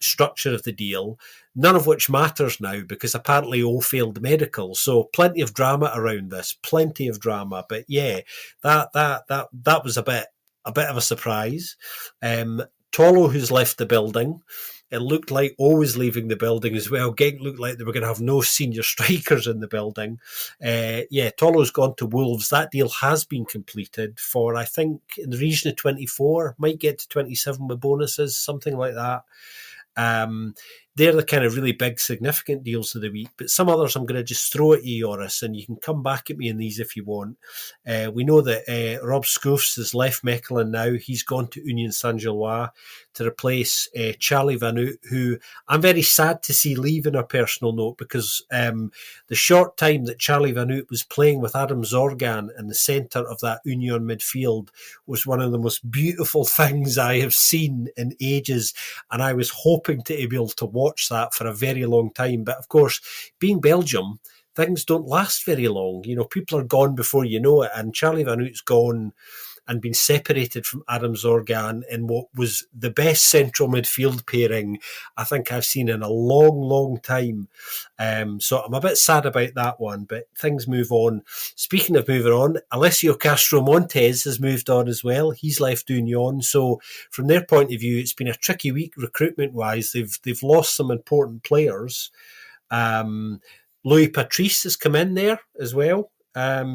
structure of the deal, none of which matters now because apparently all failed medical. So plenty of drama around this, plenty of drama. But yeah, that was a bit of a surprise. Tolo, who's left the building, it looked like always leaving the building as well. Genk looked like they were going to have no senior strikers in the building. Tolo's gone to Wolves. That deal has been completed for, I think, in the region of 24, might get to 27 with bonuses, something like that. They're the kind of really big, significant deals of the week. But some others I'm going to just throw at you, Joris, and you can come back at me in these if you want. We know that Rob Scoofs has left Mechelen now. He's gone to Union Saint-Gilloise to replace Charlie Van Oot, who I'm very sad to see leave in a personal note because the short time that Charlie Van Oot was playing with Adam Zorgan in the centre of that Union midfield was one of the most beautiful things I have seen in ages. And I was hoping to be able to watch that for a very long time. But of course, being Belgium, things don't last very long. People are gone before you know it. And Charlie Van Oot's gone and been separated from Adam Zorgan in what was the best central midfield pairing I think I've seen in a long, long time. So I'm a bit sad about that one, but things move on. Speaking of moving on, Alessio Castro Montes has moved on as well. He's left Union. So from their point of view, it's been a tricky week recruitment-wise. They've lost some important players. Louis Patrice has come in there as well.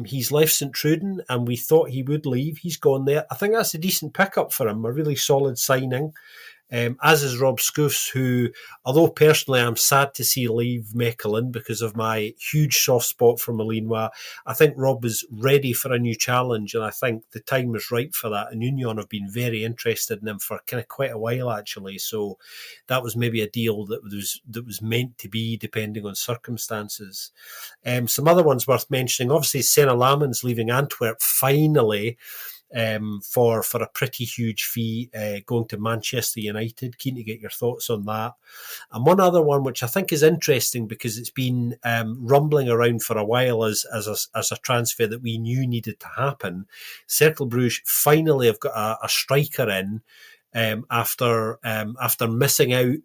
He's left St Truden, and we thought he would leave. He's gone there. I think that's a decent pickup for him, a really solid signing. As is Rob Scoofs, who, although personally I'm sad to see leave Mechelen because of my huge soft spot for Malinois, I think Rob is ready for a new challenge, and I think the time is right for that. And Union have been very interested in him for kind of quite a while, actually. So that was maybe a deal that was meant to be, depending on circumstances. Some other ones worth mentioning, obviously, Senna Laman's leaving Antwerp finally. For a pretty huge fee, going to Manchester United. Keen to get your thoughts on that. And one other one, which I think is interesting because it's been rumbling around for a while as a transfer that we knew needed to happen. Cercle Bruges finally have got a striker in after missing out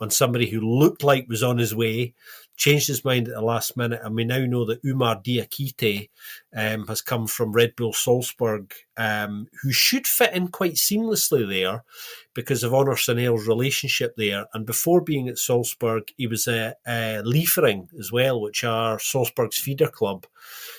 on somebody who looked like was on his way, changed his mind at the last minute, and we now know that Umar Diakite has come from Red Bull Salzburg, who should fit in quite seamlessly there because of Honor Sanel's relationship there. And before being at Salzburg, he was at Liefering as well, which are Salzburg's feeder club.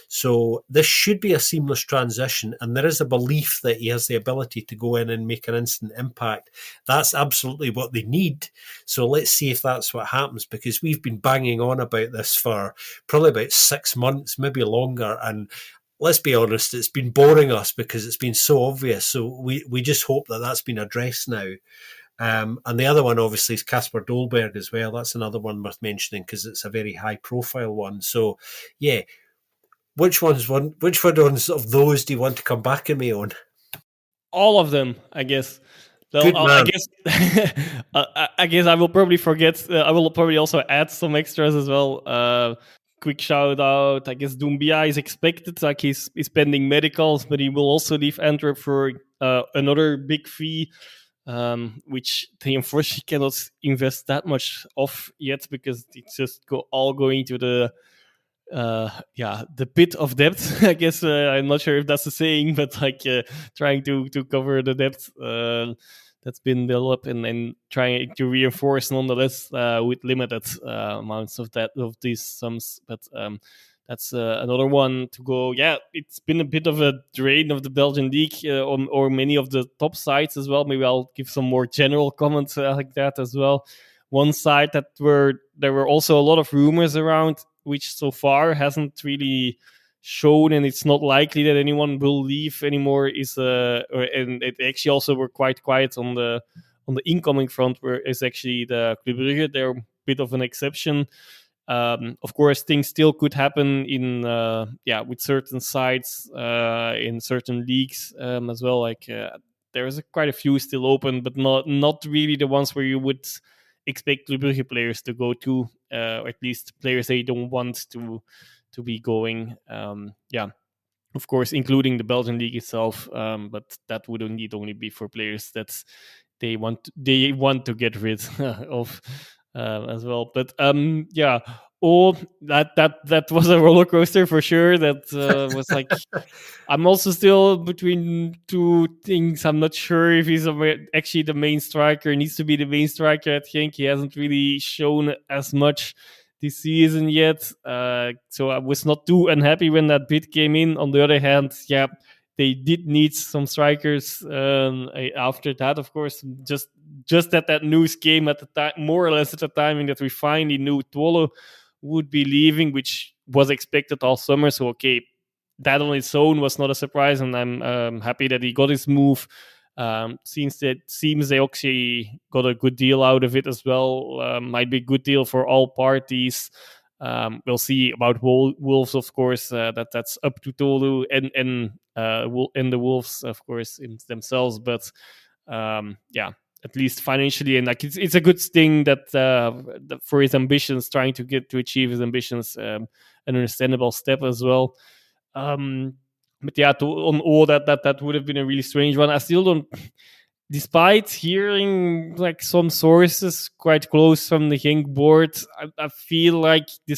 So this should be a seamless transition, and there is a belief that he has the ability to go in and make an instant impact. That's absolutely what they need. So let's see if that's what happens, because we've been banging on about this for probably about 6 months, maybe longer, and let's be honest, it's been boring us because it's been so obvious. So we just hope that that's been addressed now. And the other one, obviously, is Casper Dolberg as well. That's another one worth mentioning because it's a very high-profile one. So, yeah, which ones of those do you want to come back at me on? All of them, I guess. Well, Good I man. guess I guess I will probably forget. I will probably also add some extras as well. Quick shout out. I guess Doumbia is expected. Like he's pending medicals, but he will also leave Antwerp for another big fee, which they unfortunately cannot invest that much of yet because it's just all going to the the pit of debt. I guess I'm not sure if that's a saying, but like trying to cover the debt that's been built up and trying to reinforce nonetheless with limited amounts of that of these sums. But that's another one to go. Yeah, it's been a bit of a drain of the Belgian league or many of the top sides as well. Maybe I'll give some more general comments like that as well. One side that there were also a lot of rumors around, which so far hasn't really shown, and it's not likely that anyone will leave anymore. And it actually also were quite quiet on the incoming front, where is actually the Club Brugge. They're a bit of an exception. Of course, things still could happen in with certain sides in certain leagues as well. Like there's quite a few still open, but not really the ones where you would expect Club Brugge players to go to, or at least players they don't want to be going. Of course, including the Belgian league itself, but that would need only be for players that they want to get rid of as well. But oh, that was a roller coaster for sure. That was like I'm also still between two things. I'm not sure if he's actually the main striker. He needs to be the main striker. I think he hasn't really shown as much this season yet. So I was not too unhappy when that bid came in. On the other hand, yeah, they did need some strikers after that, of course. Just that news came at the time, more or less at the timing that we finally knew Twolo would be leaving, which was expected all summer. So okay, that on its own was not a surprise, and I'm happy that he got his move. Seems they actually got a good deal out of it as well. Might be a good deal for all parties. We'll see about Wolves, of course. That's up to Tolu and the Wolves, of course, in themselves. But at least financially, and like it's a good thing that for his ambitions, trying to achieve his ambitions, an understandable step as well. But yeah, on all that would have been a really strange one. I still don't, despite hearing like some sources quite close from the Genk board, I feel like the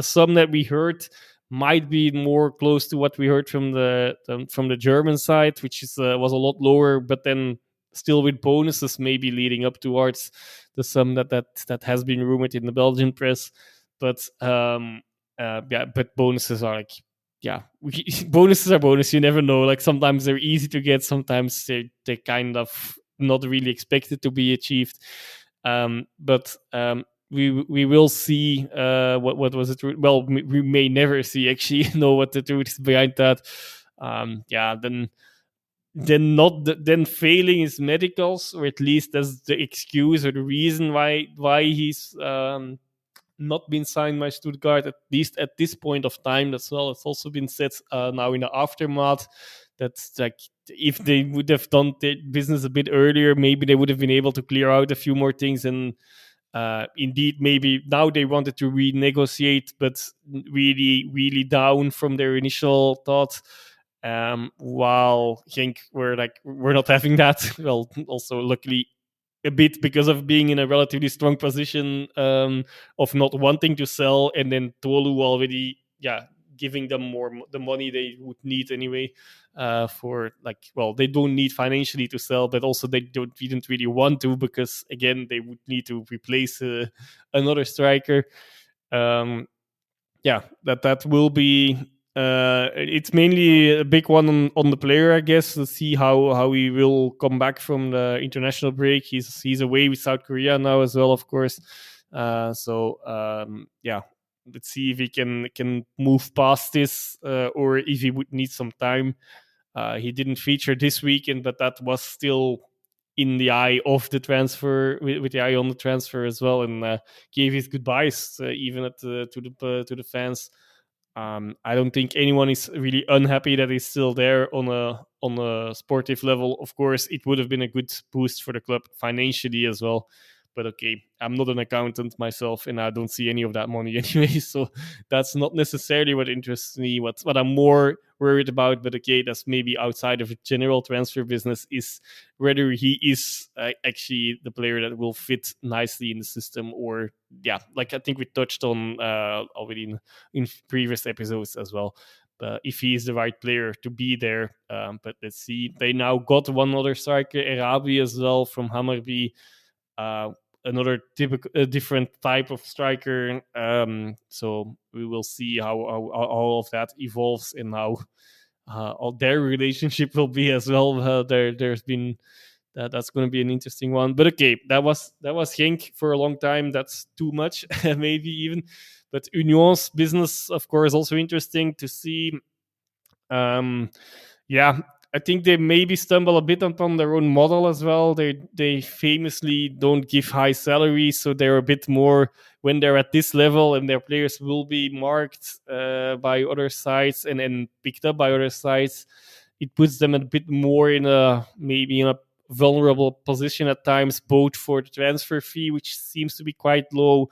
sum that we heard might be more close to what we heard from the German side, which was a lot lower, but then still with bonuses maybe leading up towards the sum that has been rumored in the Belgian press. But but bonuses are like bonuses are bonus. You never know. Like sometimes they're easy to get, sometimes they kind of not really expected to be achieved. But we will see what was the truth. Well, we may never see actually know what the truth is behind that. Then failing his medicals, or at least as the excuse or the reason why he's not been signed by Stuttgart, at least at this point of time. As well, it's also been said now in the aftermath that's like if they would have done the business a bit earlier, maybe they would have been able to clear out a few more things. And indeed, maybe now they wanted to renegotiate, but really down from their initial thoughts. While Genk we're not having that. Well, also luckily a bit because of being in a relatively strong position of not wanting to sell, and then Tolu already giving them more the money they would need anyway for they don't need financially to sell, but also they didn't really want to, because again they would need to replace another striker. That will be it's mainly a big one on the player, I guess. Let's see how he will come back from the international break. He's away with South Korea now as well, of course. Let's see if he can move past this, or if he would need some time. He didn't feature this weekend, but that was still in the eye of the transfer, with the eye on the transfer as well, and gave his goodbyes even to the fans I don't think anyone is really unhappy that he's still there on a sportive level. Of course, it would have been a good boost for the club financially as well. But okay, I'm not an accountant myself, and I don't see any of that money anyway. So that's not necessarily what interests me. What I'm more worried about, but okay, that's maybe outside of a general transfer business, is whether he is actually the player that will fit nicely in the system, or yeah, like I think we touched on already in previous episodes as well. If he is the right player to be there, but let's see. They now got one other striker, Erabi, as well from Hammarby. Uh, Another typical, different type of striker. So we will see how all of that evolves and how all their relationship will be as well. There's been that's going to be an interesting one. But okay, that was Genk for a long time. That's too much, maybe even. But Union's business, of course, also interesting to see. Um, yeah, I think they maybe stumble a bit upon their own model as well. They famously don't give high salaries, so they're a bit more when they're at this level, and their players will be marked by other sides and picked up by other sides. It puts them a bit more in a maybe in a vulnerable position at times, both for the transfer fee, which seems to be quite low,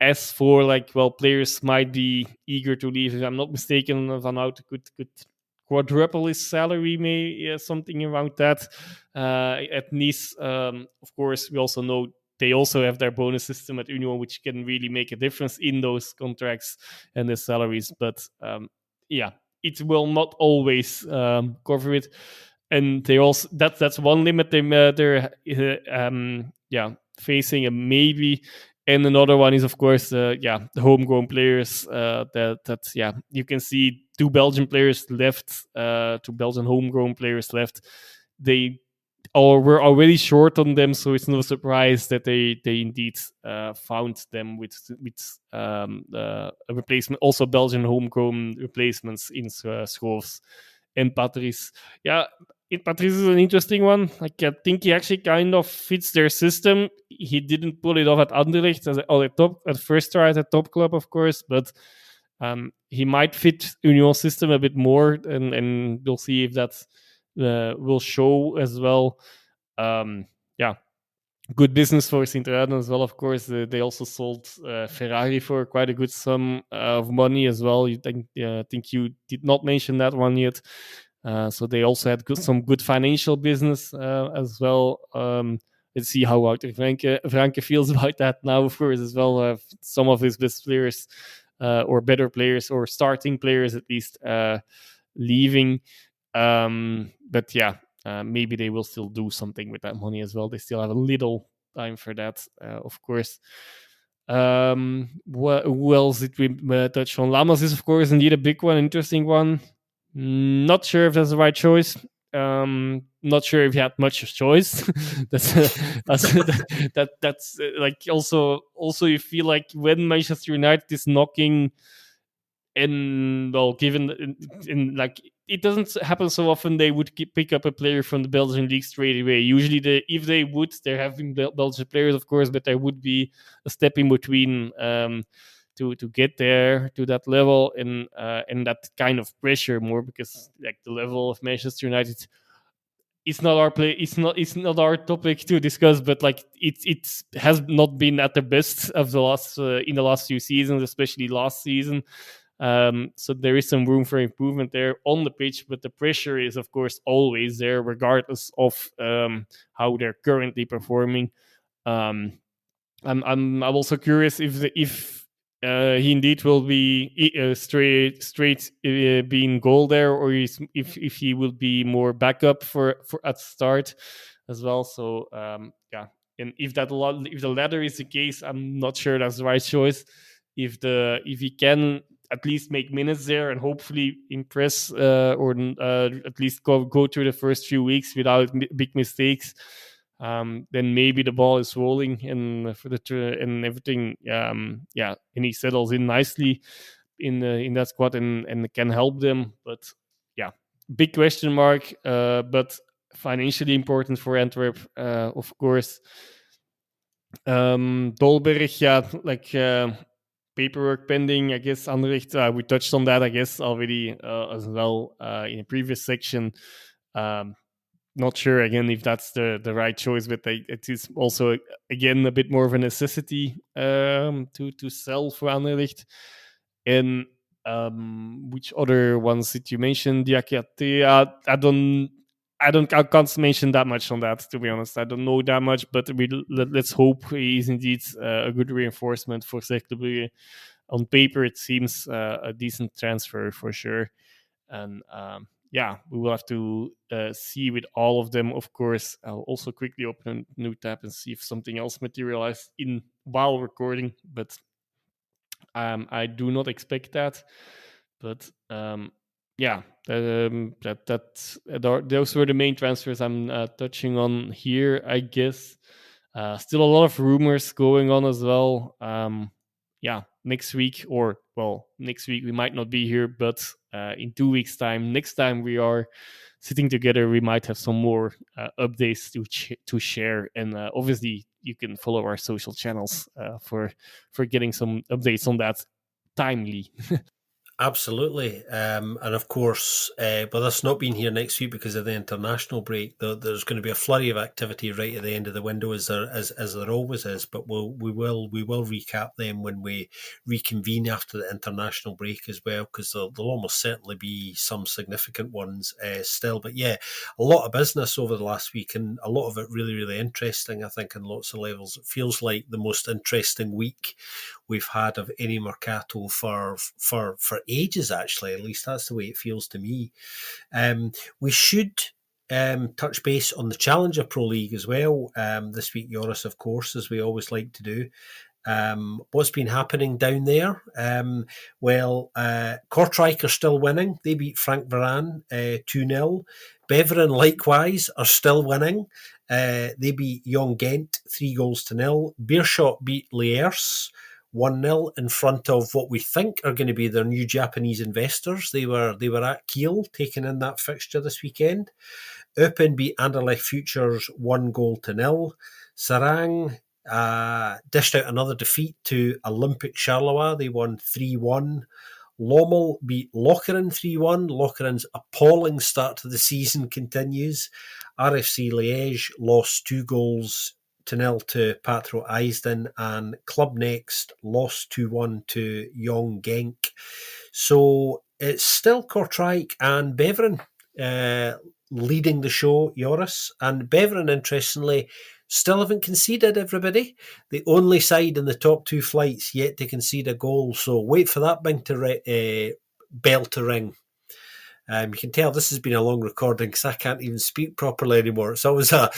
as for like, well, players might be eager to leave. If I'm not mistaken, Van Hout could quadruple his salary, maybe something around that. At Nice, of course, we also know they also have their bonus system at Union, which can really make a difference in those contracts and the salaries. But yeah, it will not always cover it. And they also that's one limit they're yeah, facing, a maybe. And another one is, of course, the homegrown players. That yeah, you can see two Belgian players left, two Belgian homegrown players left. They were already short on them, so it's no surprise that they indeed found them with a replacement. Also, Belgian homegrown replacements in Schoofs and Patrice. Yeah, Patrice is an interesting one. Like, I think he actually kind of fits their system. He didn't pull it off at Anderlecht at first try at a top club, of course, but he might fit Union's system a bit more, and we'll see if that will show as well. Yeah, good business for Sint-Truiden as well, of course. They also sold Ferrari for quite a good sum of money as well. I think you did not mention that one yet. So they also had some good financial business as well. Let's see how Wouter Franke feels about that now, of course, as well. Some of his best players, or better players, or starting players at least, leaving. But yeah, maybe they will still do something with that money as well. They still have a little time for that, of course. Who else did we touch on? Lamas is, of course, indeed a big one, interesting one. Not sure if that's the right choice. Not sure if he had much choice. That's like also you feel like when Manchester United is knocking, and well, given in like it doesn't happen so often, they would pick up a player from the Belgian league straight away. Usually, if they would, they're having Belgian players, of course, but there would be a step in between to get there to that level, and that kind of pressure more, because like the level of Manchester United, it's not our play. It's not our topic to discuss, but like it has not been at the best of the last in the last few seasons, especially last season. So there is some room for improvement there on the pitch, but the pressure is, of course, always there, regardless of how they're currently performing. Um, I'm also curious if he indeed will be straight being goal there, or if he will be more backup for at start as well. So yeah, and if the latter is the case, I'm not sure that's the right choice. If he can at least make minutes there and hopefully impress, or at least go through the first few weeks without big mistakes, then maybe the ball is rolling and and everything. Yeah, and he settles in nicely in that squad and can help them. But yeah, big question mark. But financially important for Antwerp, of course. Dolberg, yeah, like paperwork pending. I guess Anderlecht, we touched on that, I guess, already as well in a previous section. Um, Not sure again if that's the right choice, but it is also again a bit more of a necessity to sell for Anderlecht. And which other ones did you mention? Diakate. I can't mention that much on that, to be honest. I don't know that much, but let's hope he is indeed a good reinforcement for Cercle. On paper, it seems a decent transfer for sure. And yeah, we will have to see with all of them. Of course, I'll also quickly open a new tab and see if something else materialized in while recording, but I do not expect that. But yeah, those were the main transfers I'm touching on here, I guess. Still a lot of rumors going on as well. Yeah, next week we might not be here, but in 2 weeks' time, next time we are sitting together, we might have some more updates to share. And obviously, you can follow our social channels for getting some updates on that timely. Absolutely. And of course, with us not being here next week because of the international break, there's going to be a flurry of activity right at the end of the window, as there always is. But we will recap them when we reconvene after the international break as well, because there'll almost certainly be some significant ones still. But yeah, a lot of business over the last week, and a lot of it really, really interesting. I think on lots of levels, it feels like the most interesting week we've had of any mercato for ages, actually. At least that's the way it feels to me. We should touch base on the Challenger Pro League as well this week, Joris, of course, as we always like to do. What's been happening down there? Kortrijk are still winning. They beat Frank Varane 2-0. Beveren, likewise, are still winning. They beat Young Ghent 3-0. Beerschot beat Liers 1-0 in front of what we think are going to be their new Japanese investors. They were at Kiel, taking in that fixture this weekend. Eupen beat Anderlecht Futures 1-0. Sarang dished out another defeat to Olympic Charleroi. They won 3-1. Lommel beat Lokeren 3-1. Lokeren's appalling start to the season continues. RFC Liège lost 2-0 to Patro Eisden, and Club Next lost 2-1 to Young Genk. So it's still Kortrijk and Beveren leading the show, Joris. And Beveren, interestingly, still haven't conceded, everybody. The only side in the top two flights yet to concede a goal. So wait for that bell to ring. You can tell this has been a long recording because I can't even speak properly anymore. It's always a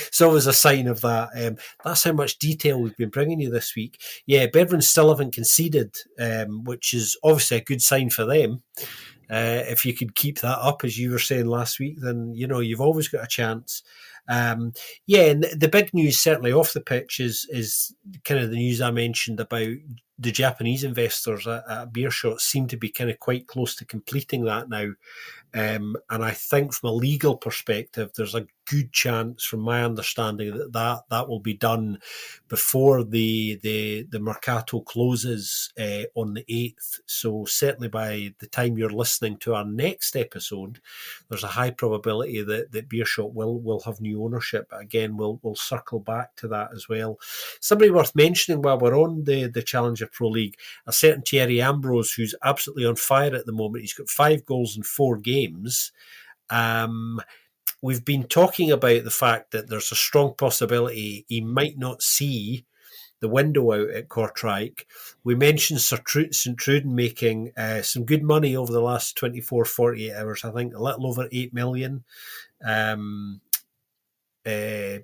sign of that. That's how much detail we've been bringing you this week. Yeah, Beveren still haven't conceded, which is obviously a good sign for them. If you could keep that up, as you were saying last week, then you've always got a chance. And the big news certainly off the pitch is kind of the news I mentioned about the Japanese investors at Beerschot seem to be kind of quite close to completing that now. And I think from a legal perspective, there's a good chance, from my understanding, that will be done before the mercato closes on the 8th. So certainly by the time you're listening to our next episode, there's a high probability that Beerschot will have new ownership. But again, we'll circle back to that as well. Somebody worth mentioning while we're on the Challenger Pro League, a certain Thierry Ambrose, who's absolutely on fire at the moment. He's got 5 goals in 4 games. We've been talking about the fact that there's a strong possibility he might not see the window out at Kortrijk. We mentioned St. Truden making some good money over the last 24, 48 hours. I think a little over 8 million.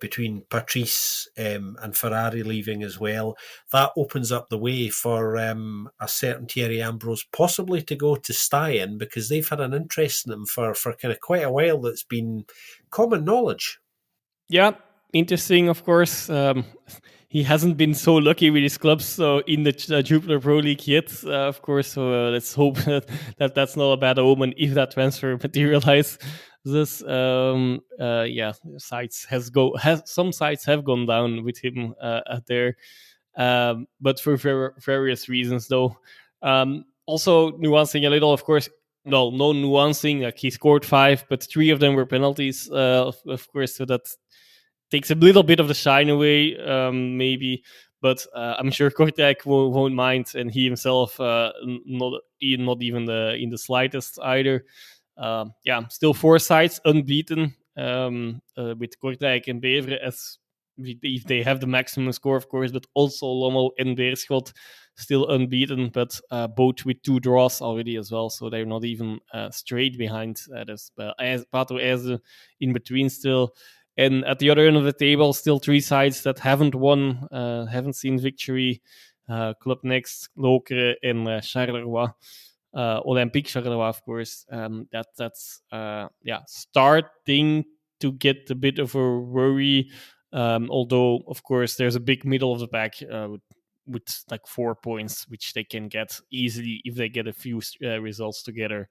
Between Patrice and Ferrari leaving as well. That opens up the way for a certain Thierry Ambrose possibly to go to Stein, because they've had an interest in him for kind of quite a while. That's been common knowledge. Yeah, interesting, of course. He hasn't been so lucky with his clubs in the Jupiler Pro League yet, of course. So let's hope that that's not a bad omen if that transfer materializes. Some sites have gone down with him there, but for various reasons, though. Also, nuancing a little, of course. No nuancing. Like he scored 5, but 3 of them were penalties. Of course, so that takes a little bit of the shine away, maybe. But I'm sure Kortrijk won't mind, and he himself not even in the slightest either. Still 4 sides unbeaten, with Kortrijk and Beveren as if they have the maximum score, of course, but also Lommel and Beerschot still unbeaten, but both with 2 draws already as well, so they're not even straight behind us. As Pato Eze in between still. And at the other end of the table, still 3 sides that haven't won, haven't seen victory. Club Next, Lokeren, and Charleroi. Olympique Charleroi, of course. That's starting to get a bit of a worry. Although, of course, there's a big middle of the pack with like 4 points, which they can get easily if they get a few results together,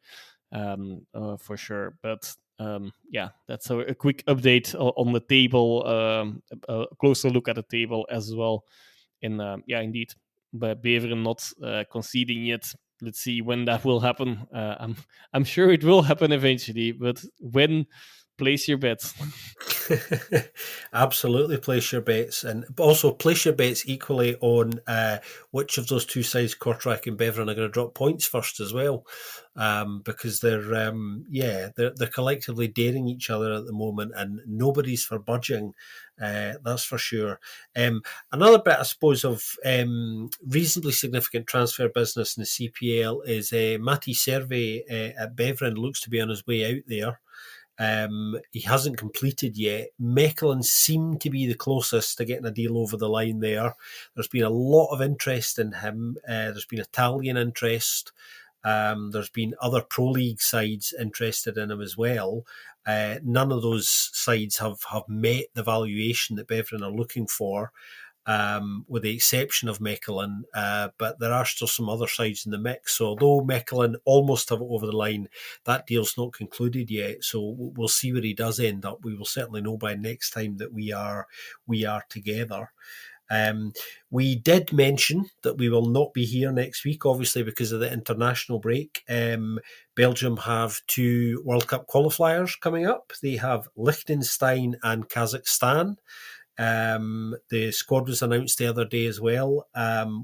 for sure. But that's a quick update on the table, a closer look at the table as well. And indeed, but Beveren not conceding yet. Let's see when that will happen. I'm sure it will happen eventually, but when? Place your bets. Absolutely, place your bets, and also place your bets equally on which of those 2 sides, Kortrijk and Beveren, are going to drop points first as well, because they're collectively daring each other at the moment, and nobody's for budging. That's for sure. Another bit, I suppose, of reasonably significant transfer business in the CPL is Matti Serve at Beveren looks to be on his way out there. He hasn't completed yet. Mechelen seem to be the closest to getting a deal over the line there. There's been a lot of interest in him. There's been Italian interest. There's been other Pro League sides interested in him as well. None of those sides have met the valuation that Beveren are looking for, with the exception of Mechelen, but there are still some other sides in the mix. So although Mechelen almost have it over the line, that deal's not concluded yet. So we'll see where he does end up. We will certainly know by next time that we are together. We did mention that we will not be here next week, obviously because of the international break. Belgium have 2 World Cup qualifiers coming up. They have Liechtenstein and Kazakhstan. The squad was announced the other day as well.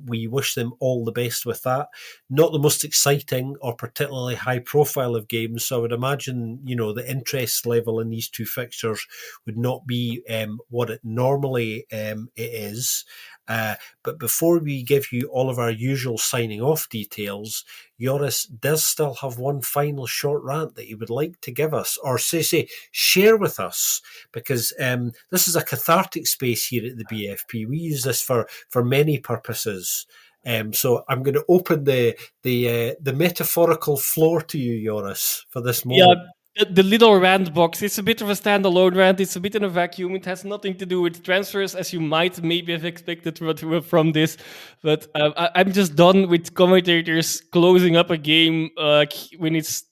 We wish them all the best with that. Not the most exciting or particularly high profile of games, so I would imagine the interest level in these 2 fixtures would not be what it normally it is. But before we give you all of our usual signing off details, Joris does still have one final short rant that he would like to give us, or share with us, because this is a cathartic space here at the BFP. We use this for many purposes. So I'm going to open the metaphorical floor to you, Joris, for this moment. Yeah. The little rant box, it's a bit of a standalone rant. It's a bit in a vacuum. It has nothing to do with transfers, as you might maybe have expected from this. But I'm just done with commentators closing up a game when it's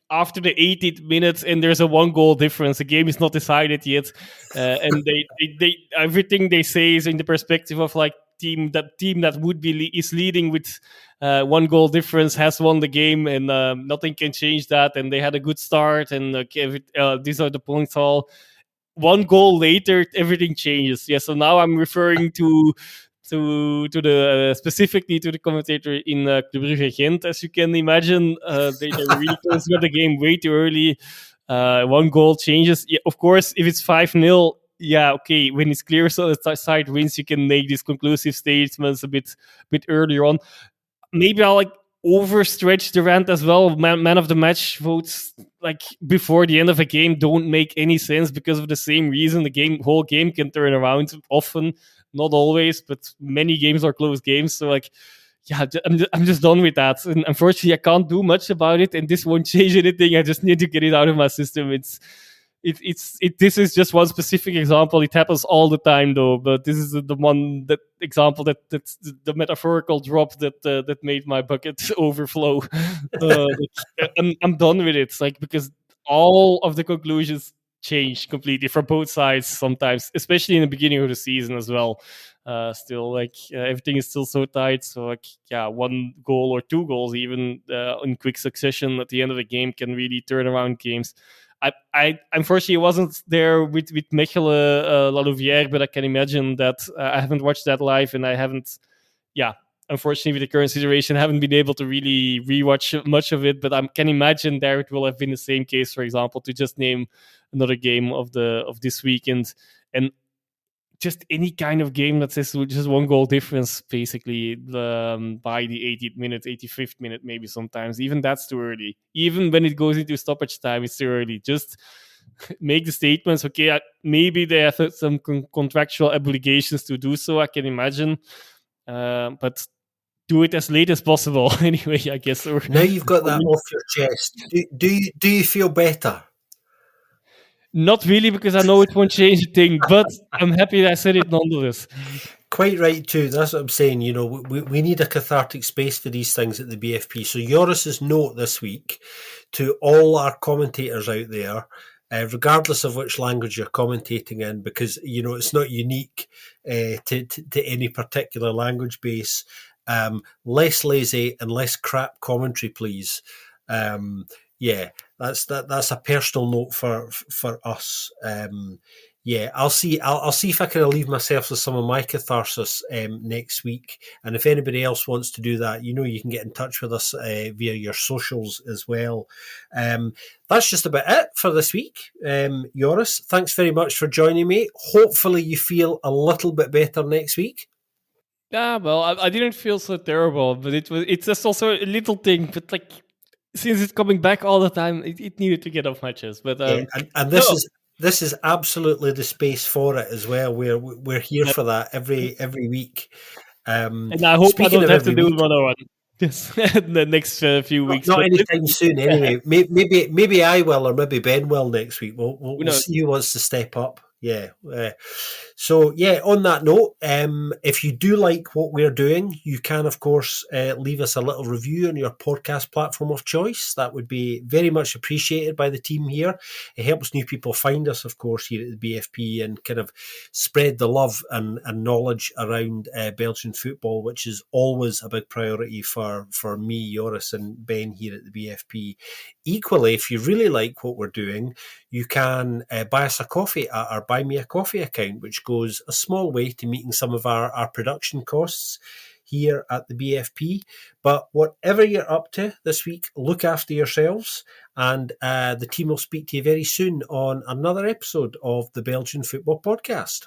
after the 80th minutes and there's a 1-goal difference. The game is not decided yet, and they everything they say is in the perspective of like team that would be is leading with 1-goal difference has won the game, and nothing can change that. And they had a good start, and these are the points all. 1 goal later, everything changes. Yeah, so now I'm referring to the specifically to the commentator in Club Brugge Gent, as you can imagine. They really closing up the game way too early. 1 goal changes. Yeah, of course, if it's 5-0, yeah, okay. When it's clear, so the side wins, you can make these conclusive statements a bit earlier on. Maybe I'll overstretch the rant as well. Man of the match votes before the end of a game don't make any sense because of the same reason. The whole game can turn around often, not always, but many games are close games. So I'm just done with that. And unfortunately, I can't do much about it, and this won't change anything. I just need to get it out of my system. This is just one specific example. It happens all the time, though. But this is the one example that's the metaphorical drop that made my bucket overflow. I'm done with it. Because all of the conclusions change completely for both sides sometimes, especially in the beginning of the season as well. Still, like everything is still so tight. So like, yeah, one goal or two goals even in quick succession at the end of the game can really turn around games. I unfortunately wasn't there with Mechelen Lalouvière, but I can imagine that I haven't watched that live, and I haven't, yeah, unfortunately, with the current situation, I haven't been able to really rewatch much of it. But I can imagine there it will have been the same case, for example, to just name another game of this weekend, and just any kind of game that says just one goal difference, basically, by the 80th minute, 85th minute, maybe sometimes. Even that's too early. Even when it goes into stoppage time, it's too early. Just make the statements. Okay, maybe they have some contractual obligations to do so, I can imagine. But do it as late as possible, anyway, I guess. Or, now you've got that off your chest. Do you feel better? Not really, because I know it won't change a thing, but I'm happy that I said it nonetheless. Quite right too. That's what I'm saying. You know, we need a cathartic space for these things at the BFP. So Joris's note this week to all our commentators out there, regardless of which language you're commentating in, because you know it's not unique to any particular language base. Less lazy and less crap commentary, please. Yeah, that's a personal note for us. Yeah, I'll see. I'll see if I can relieve myself with some of my catharsis next week. And if anybody else wants to do that, you know, you can get in touch with us via your socials as well. That's just about it for this week. Joris, thanks very much for joining me. Hopefully, you feel a little bit better next week. Yeah, well, I didn't feel so terrible, but it's just also a little thing. But like, since it's coming back all the time, it needed to get off my chest. But Yeah, and no, this is absolutely the space for it as well. We're here for that every week. and I hope I Speaking don't of have to every do week, another one just the next few weeks. not But anytime soon. Anyway, maybe I will, or maybe Ben will next week. who We'll knows? see who wants to step up. Yeah. So yeah. On that note, if you do like what we're doing, you can of course leave us a little review on your podcast platform of choice. That would be very much appreciated by the team here. It helps new people find us, of course, here at the BFP, and kind of spread the love and knowledge around Belgian football, which is always a big priority for me, Joris, and Ben here at the BFP. Equally, if you really like what we're doing, you can buy us a coffee at our Buy Me a Coffee account, which goes a small way to meeting some of our production costs here at the BFP. But whatever you're up to this week, look after yourselves, and the team will speak to you very soon on another episode of the Belgian Football Podcast.